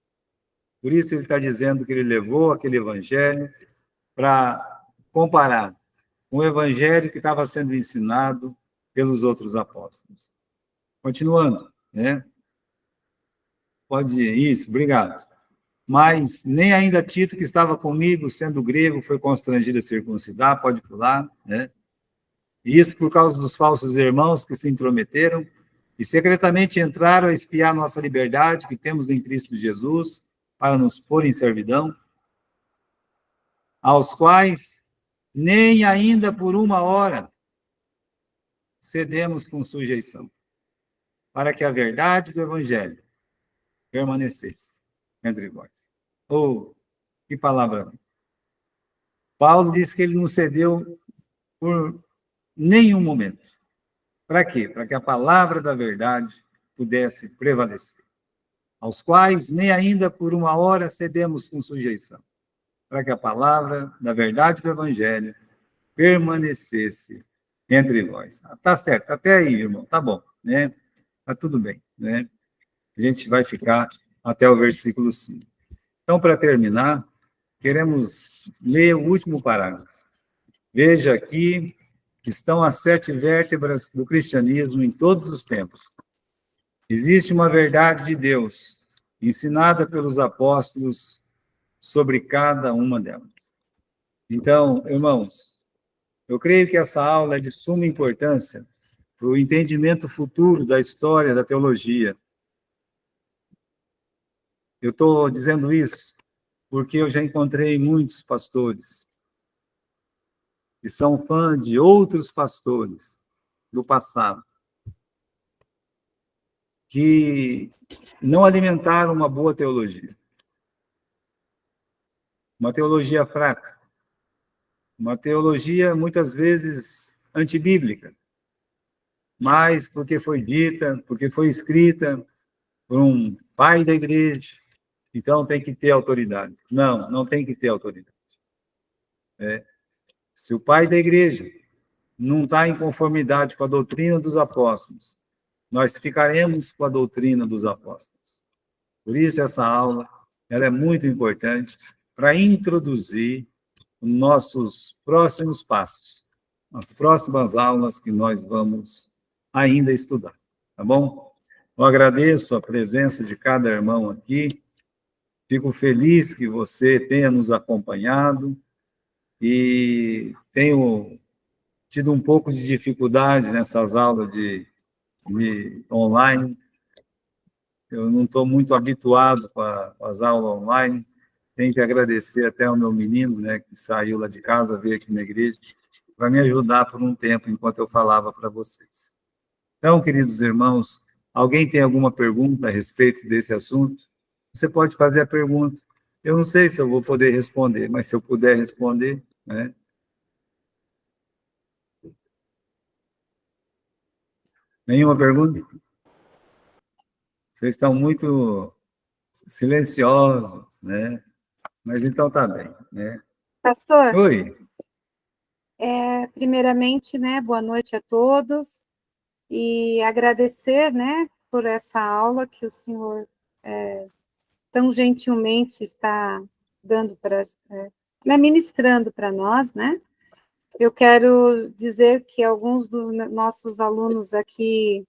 Por isso ele está dizendo que ele levou aquele evangelho para comparar com o evangelho que estava sendo ensinado pelos outros apóstolos. Continuando, né? Pode ir, isso, obrigado. Mas nem ainda Tito, que estava comigo, sendo grego, foi constrangido a circuncidar, pode pular, né? E isso por causa dos falsos irmãos que se intrometeram e secretamente entraram a espiar nossa liberdade que temos em Cristo Jesus, para nos pôr em servidão, aos quais nem ainda por uma hora cedemos com sujeição, para que a verdade do Evangelho permanecesse entre vós. Oh, que palavra! Paulo disse que ele não cedeu por nenhum momento. Para quê? Para que a palavra da verdade pudesse prevalecer, aos quais nem ainda por uma hora cedemos com sujeição, para que a palavra da verdade do Evangelho permanecesse entre vós. Tá certo, até aí, irmão, tá bom, né? Tá tudo bem, né? A gente vai ficar até o versículo 5. Então, para terminar, queremos ler o último parágrafo. Veja aqui que estão as 7 vértebras do cristianismo em todos os tempos. Existe uma verdade de Deus, ensinada pelos apóstolos sobre cada uma delas. Então, irmãos, eu creio que essa aula é de suma importância para o entendimento futuro da história da teologia. Eu estou dizendo isso porque eu já encontrei muitos pastores que são fãs de outros pastores do passado, que não alimentaram uma boa teologia. Uma teologia fraca. Uma teologia, muitas vezes, antibíblica. Mas porque foi dita, porque foi escrita por um pai da igreja, então tem que ter autoridade. Não, não tem que ter autoridade. Se o pai da igreja não está em conformidade com a doutrina dos apóstolos, nós ficaremos com a doutrina dos apóstolos. Por isso, essa aula ela é muito importante para introduzir nossos próximos passos, as próximas aulas que nós vamos ainda estudar, tá bom? Eu agradeço a presença de cada irmão aqui, fico feliz que você tenha nos acompanhado e tenho tido um pouco de dificuldade nessas aulas de online. Eu não estou muito habituado com as aulas online. Tenho que agradecer até ao meu menino, né, que saiu lá de casa, veio aqui na igreja, para me ajudar por um tempo enquanto eu falava para vocês. Então, queridos irmãos, alguém tem alguma pergunta a respeito desse assunto? Você pode fazer a pergunta. Eu não sei se eu vou poder responder, mas se eu puder responder, né? Nenhuma pergunta? Vocês estão muito silenciosos, né? Mas então tá bem, né? Pastor, Oi. primeiramente, né, boa noite a todos e agradecer, né, por essa aula que o senhor tão gentilmente está dando para, né, ministrando para nós, né? Eu quero dizer que alguns dos nossos alunos aqui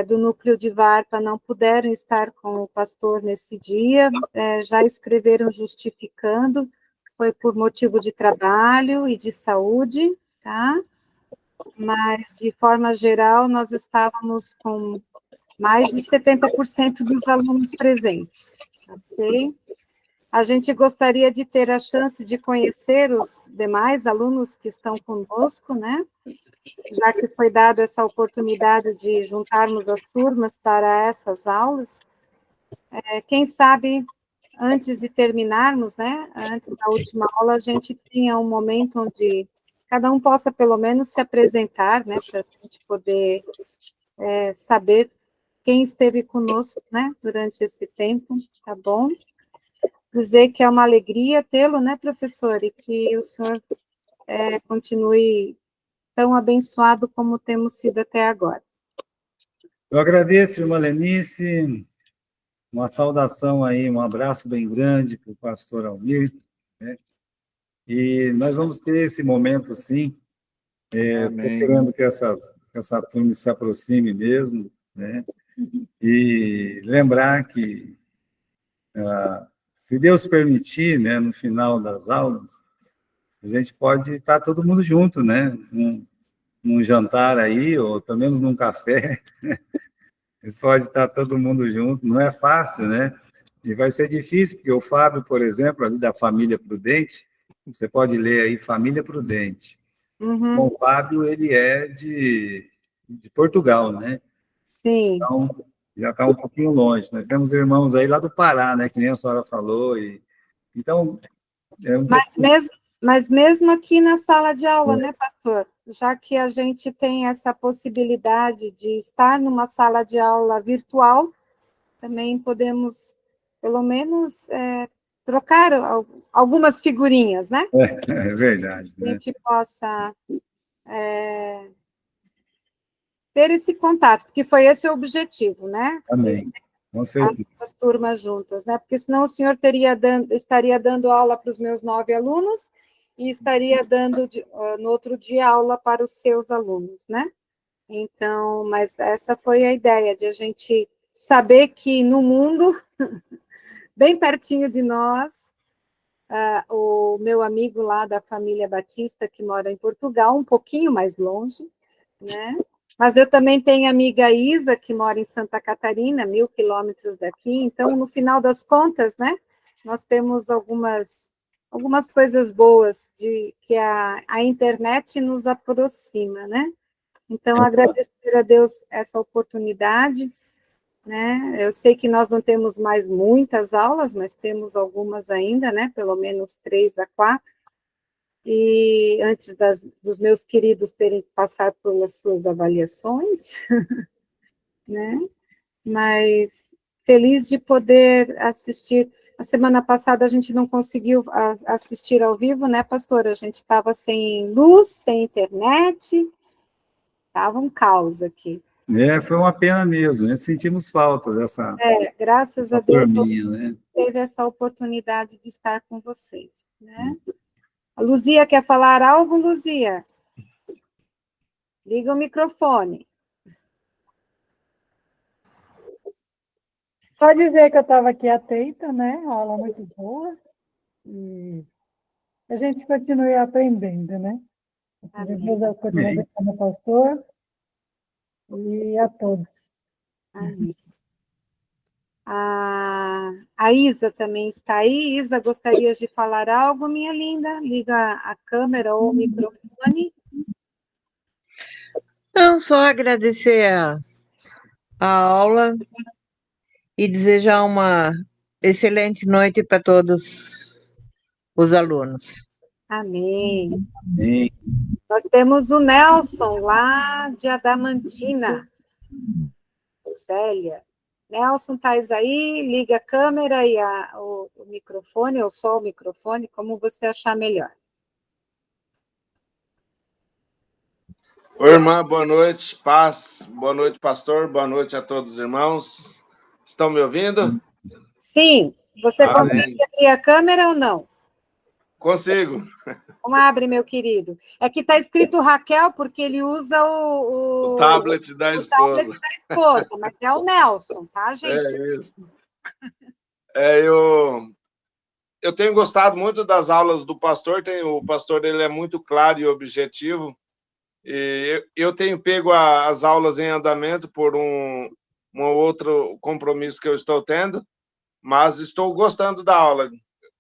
do núcleo de Varpa não puderam estar com o pastor nesse dia, já escreveram justificando, foi por motivo de trabalho e de saúde, tá? Mas, de forma geral, nós estávamos com mais de 70% dos alunos presentes, ok? A gente gostaria de ter a chance de conhecer os demais alunos que estão conosco, né? Já que foi dada essa oportunidade de juntarmos as turmas para essas aulas. Quem sabe, antes de terminarmos, né? Antes da última aula, a gente tenha um momento onde cada um possa, pelo menos, se apresentar, né? Para a gente poder saber quem esteve conosco, né? Durante esse tempo, tá bom? Dizer que é uma alegria tê-lo, né, professor, e que o senhor continue tão abençoado como temos sido até agora. Eu agradeço, irmã Lenice, uma saudação aí, um abraço bem grande para o pastor Almir, né? E nós vamos ter esse momento, sim. Estou querendo que essa turma se aproxime mesmo, né? E lembrar que, se Deus permitir, né, no final das aulas, a gente pode estar todo mundo junto, né? Num jantar aí, ou pelo menos num café. A gente pode estar todo mundo junto. Não é fácil, né? E vai ser difícil, porque o Fábio, por exemplo, ali da Família Prudente, você pode ler aí Família Prudente. Uhum. Bom, o Fábio, ele é de Portugal, né? Sim. Então, já está um pouquinho longe. Nós temos irmãos aí lá do Pará, né? Que nem a senhora falou. Então, é um Mas mesmo aqui na sala de aula, né, pastor? Já que a gente tem essa possibilidade de estar numa sala de aula virtual, também podemos, pelo menos, trocar algumas figurinhas, né? É verdade, Que a né? gente possa ter esse contato, porque foi esse o objetivo, né? Amém. Com certeza. As turmas juntas, né? Porque senão o senhor estaria dando aula para os meus 9 alunos e estaria dando no outro dia aula para os seus alunos, né? Então, mas essa foi a ideia, de a gente saber que no mundo, bem pertinho de nós, o meu amigo lá da família Batista, que mora em Portugal, um pouquinho mais longe, né? Mas eu também tenho a amiga Isa, que mora em Santa Catarina, 1.000 quilômetros daqui. Então, no final das contas, né, nós temos algumas coisas boas de que a internet nos aproxima, né? Então, agradecer a Deus essa oportunidade, né? Eu sei que nós não temos mais muitas aulas, mas temos algumas ainda, né? Pelo menos 3 a 4. E antes dos meus queridos terem que passar pelas suas avaliações, né? Mas feliz de poder assistir. A semana passada a gente não conseguiu assistir ao vivo, né, pastora? A gente estava sem luz, sem internet, estava um caos aqui. Foi uma pena mesmo, né? Sentimos falta Graças a dessa Deus turminha, né? teve essa oportunidade de estar com vocês, né? A Luzia quer falar algo, Luzia? Liga o microfone. Só dizer que eu estava aqui atenta, né? A aula muito boa. E a gente continue aprendendo, né? Deus continue abençoando o pastor e a todos. Amém. A Isa também está aí. Isa, gostaria de falar algo, minha linda? Liga a câmera ou o microfone. Não, só agradecer a aula e desejar uma excelente noite para todos os alunos. Amém. Amém. Nós temos o Nelson, lá de Adamantina. Célia. Nelson, estás aí? Liga a câmera e o microfone, ou só o microfone, como você achar melhor. Oi, irmã, boa noite, paz, boa noite, pastor, boa noite a todos os irmãos. Estão me ouvindo? Sim, você Amém. consegue abrir a câmera ou não? Consigo. Como abre, meu querido? É que está escrito Raquel, porque ele usa O tablet da o tablet esposa. da esposa, mas é o Nelson, tá, gente? É isso. Eu tenho gostado muito das aulas do pastor, o pastor ele é muito claro e objetivo, e eu tenho pego as aulas em andamento por um outro compromisso que eu estou tendo, mas estou gostando da aula.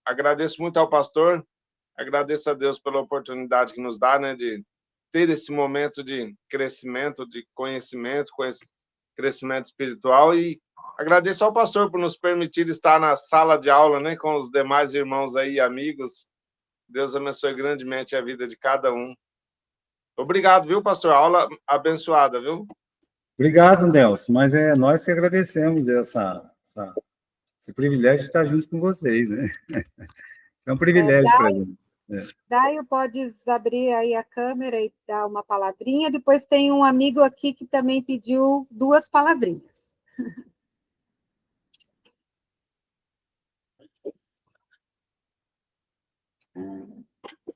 Agradeço muito ao pastor, agradeço a Deus pela oportunidade que nos dá, né, de ter esse momento de crescimento, de conhecimento, crescimento espiritual, e agradeço ao pastor por nos permitir estar na sala de aula, né, com os demais irmãos aí, amigos. Deus abençoe grandemente a vida de cada um. Obrigado, viu, pastor? Aula abençoada, viu? Obrigado, Nelson, mas é nós que agradecemos esse privilégio de estar junto com vocês, né? É um privilégio para a gente. Daio, podes abrir aí a câmera e dar uma palavrinha. Depois tem um amigo aqui que também pediu 2 palavrinhas.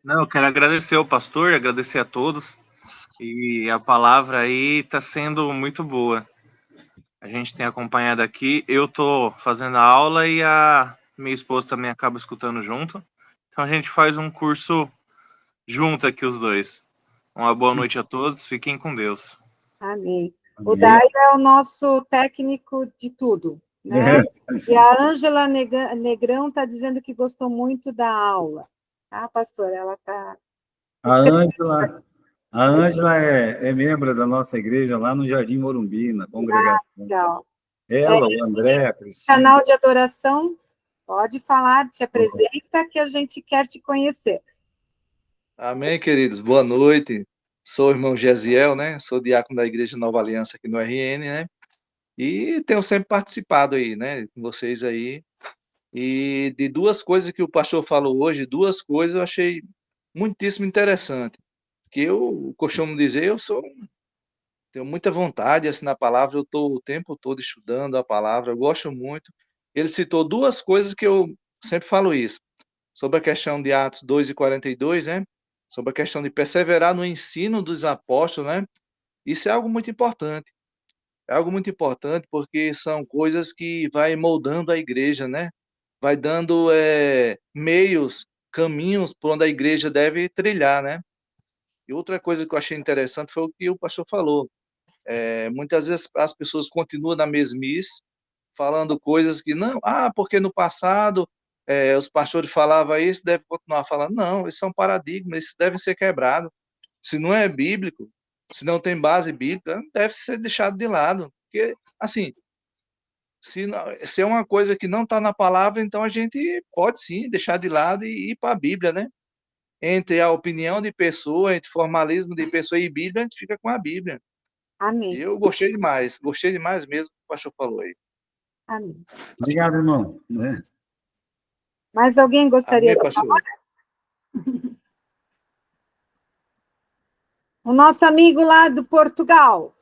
Não, eu quero agradecer ao pastor, agradecer a todos. E a palavra aí está sendo muito boa. A gente tem acompanhado aqui. Eu estou fazendo a aula e a minha esposa também acaba escutando junto. Então a gente faz um curso junto aqui, os dois. Uma boa noite a todos. Fiquem com Deus. Amém. O Amém. Daio é o nosso técnico de tudo, né? E a Ângela Negrão está dizendo que gostou muito da aula. Tá, pastor? Ela está... A Ângela é membro da nossa igreja lá no Jardim Morumbi, na congregação. Legal. Ela, o André, a Cristina. Canal de adoração, pode falar, te apresenta que a gente quer te conhecer. Amém, queridos. Boa noite. Sou o irmão Gesiel, né? Sou diácono da Igreja Nova Aliança aqui no RN, né? E tenho sempre participado aí, né, com vocês aí. E de 2 coisas que o pastor falou hoje, 2 coisas eu achei muitíssimo interessante. Que eu costumo dizer, tenho muita vontade assim na palavra, eu estou o tempo todo estudando a palavra, eu gosto muito. Ele citou 2 coisas que eu sempre falo isso, sobre a questão de Atos 2:42, né? Sobre a questão de perseverar no ensino dos apóstolos, né? Isso é algo muito importante. É algo muito importante porque são coisas que vai moldando a igreja, né? Vai dando meios, caminhos por onde a igreja deve trilhar, né? E outra coisa que eu achei interessante foi o que o pastor falou. Muitas vezes as pessoas continuam na mesmice, falando coisas que não, porque no passado os pastores falavam isso, deve continuar falando. Não, esses são paradigmas, isso deve ser quebrado. Se não é bíblico, se não tem base bíblica, deve ser deixado de lado. Porque, assim, se é uma coisa que não está na palavra, então a gente pode sim deixar de lado e ir para a Bíblia, né? Entre a opinião de pessoa, entre formalismo de pessoa e Bíblia, a gente fica com a Bíblia. E Amém. eu gostei demais mesmo que o pastor falou aí. Amém. Obrigado, irmão. Né? Mais alguém gostaria Amém, de pastor. falar? O nosso amigo lá do Portugal.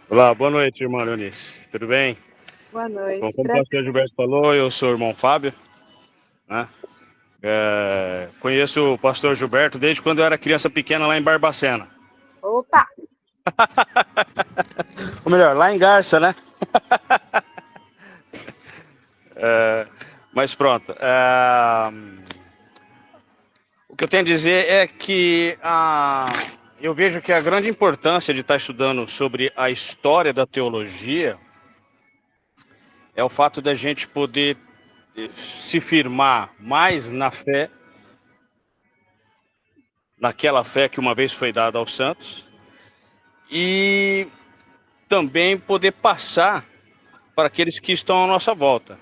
Olá, boa noite, irmã Leonice. Tudo bem? Boa noite. Bom, como o pastor Gilberto falou, eu sou o irmão Fábio, né? Conheço o pastor Gilberto desde quando eu era criança pequena lá em Barbacena. Opa! Ou melhor, lá em Garça, né? Mas pronto. O que eu tenho a dizer é que eu vejo que a grande importância de estar estudando sobre a história da teologia é o fato da gente poder se firmar mais na fé, naquela fé que uma vez foi dada aos santos, e também poder passar para aqueles que estão à nossa volta.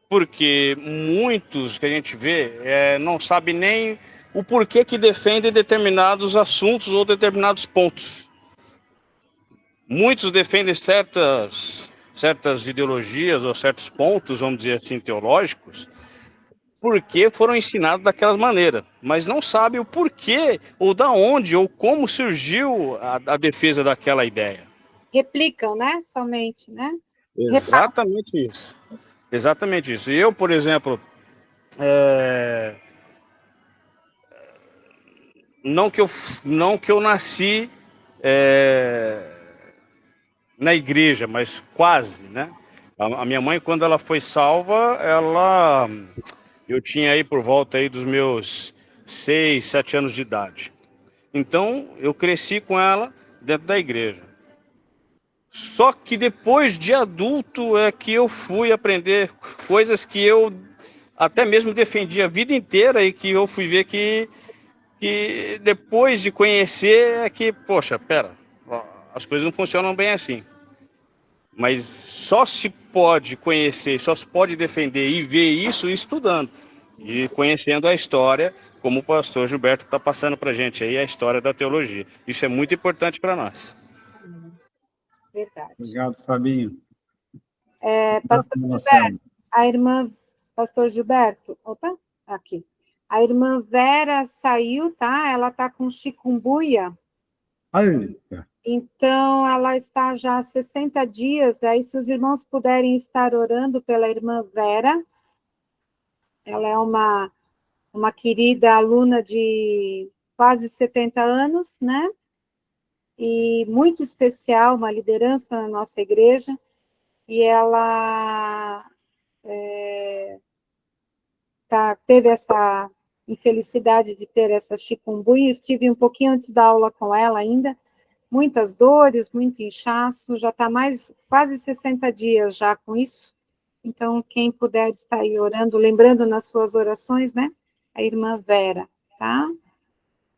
porque muitos que a gente vê não sabem nem o porquê que defendem determinados assuntos ou determinados pontos. Muitos defendem certas ideologias ou certos pontos, vamos dizer assim, teológicos, porque foram ensinados daquela maneira, mas não sabem o porquê, ou da onde, ou como surgiu a defesa daquela ideia. Replicam, né? Somente, né? Exatamente isso. Exatamente isso. Eu, por exemplo, não que eu nasci na igreja, mas quase, né? A minha mãe, quando ela foi salva, eu tinha aí por volta aí dos meus 6, 7 anos de idade. Então, eu cresci com ela dentro da igreja. Só que depois de adulto é que eu fui aprender coisas que eu até mesmo defendi a vida inteira e que eu fui ver que depois de conhecer é que, poxa, pera, as coisas não funcionam bem assim. Mas só se pode conhecer, só se pode defender e ver isso estudando e conhecendo a história, como o pastor Gilberto está passando para a gente aí, a história da teologia. Isso é muito importante para nós. Verdade. Obrigado, Fabinho. Pastor Gilberto, a irmã, pastor Gilberto, opa, aqui. A irmã Vera saiu, tá? Ela tá com chikungunya. Então, ela está já há 60 dias. Aí, se os irmãos puderem estar orando pela irmã Vera, ela é uma querida aluna de quase 70 anos, né? E muito especial, uma liderança na nossa igreja. E ela teve essa infelicidade de ter essa chikungunya. Estive um pouquinho antes da aula com ela ainda. Muitas dores, muito inchaço, já está quase 60 dias já com isso. Então, quem puder estar aí orando, lembrando nas suas orações, né? A irmã Vera, tá?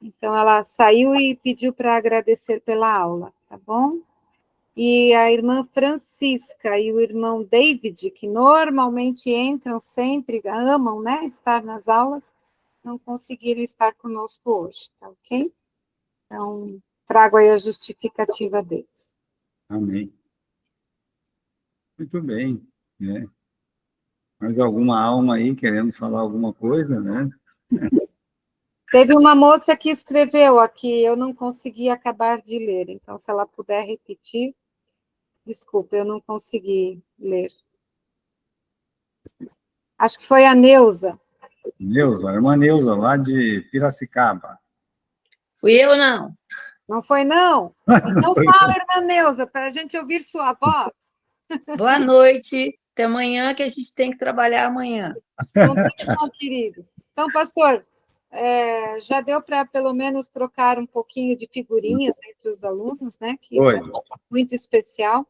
Então, ela saiu e pediu para agradecer pela aula, tá bom? E a irmã Francisca e o irmão David, que normalmente entram sempre, amam, né, estar nas aulas, não conseguiram estar conosco hoje, tá ok? Então, trago aí a justificativa deles. Amém. Muito bem, né? Mais alguma alma aí querendo falar alguma coisa, né? Teve uma moça que escreveu aqui, eu não consegui acabar de ler, então, se ela puder repetir, desculpa, eu não consegui ler. Acho que foi a Neuza. Neuza, a irmã Neuza, lá de Piracicaba. Fui eu, não? Não foi, não? Então fala, irmã Neuza, para a gente ouvir sua voz. Boa noite. Até amanhã, que a gente tem que trabalhar amanhã. Não tem como, queridos. Então, pastor, já deu para, pelo menos, trocar um pouquinho de figurinhas entre os alunos, né? Que isso é muito especial.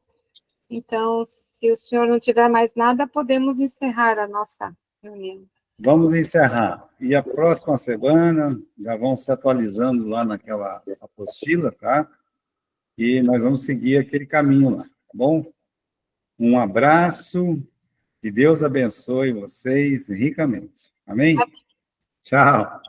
Então, se o senhor não tiver mais nada, podemos encerrar a nossa reunião. Vamos encerrar. E a próxima semana, já vão se atualizando lá naquela apostila, tá? E nós vamos seguir aquele caminho lá, tá bom? Um abraço, que Deus abençoe vocês ricamente. Amém? Tchau.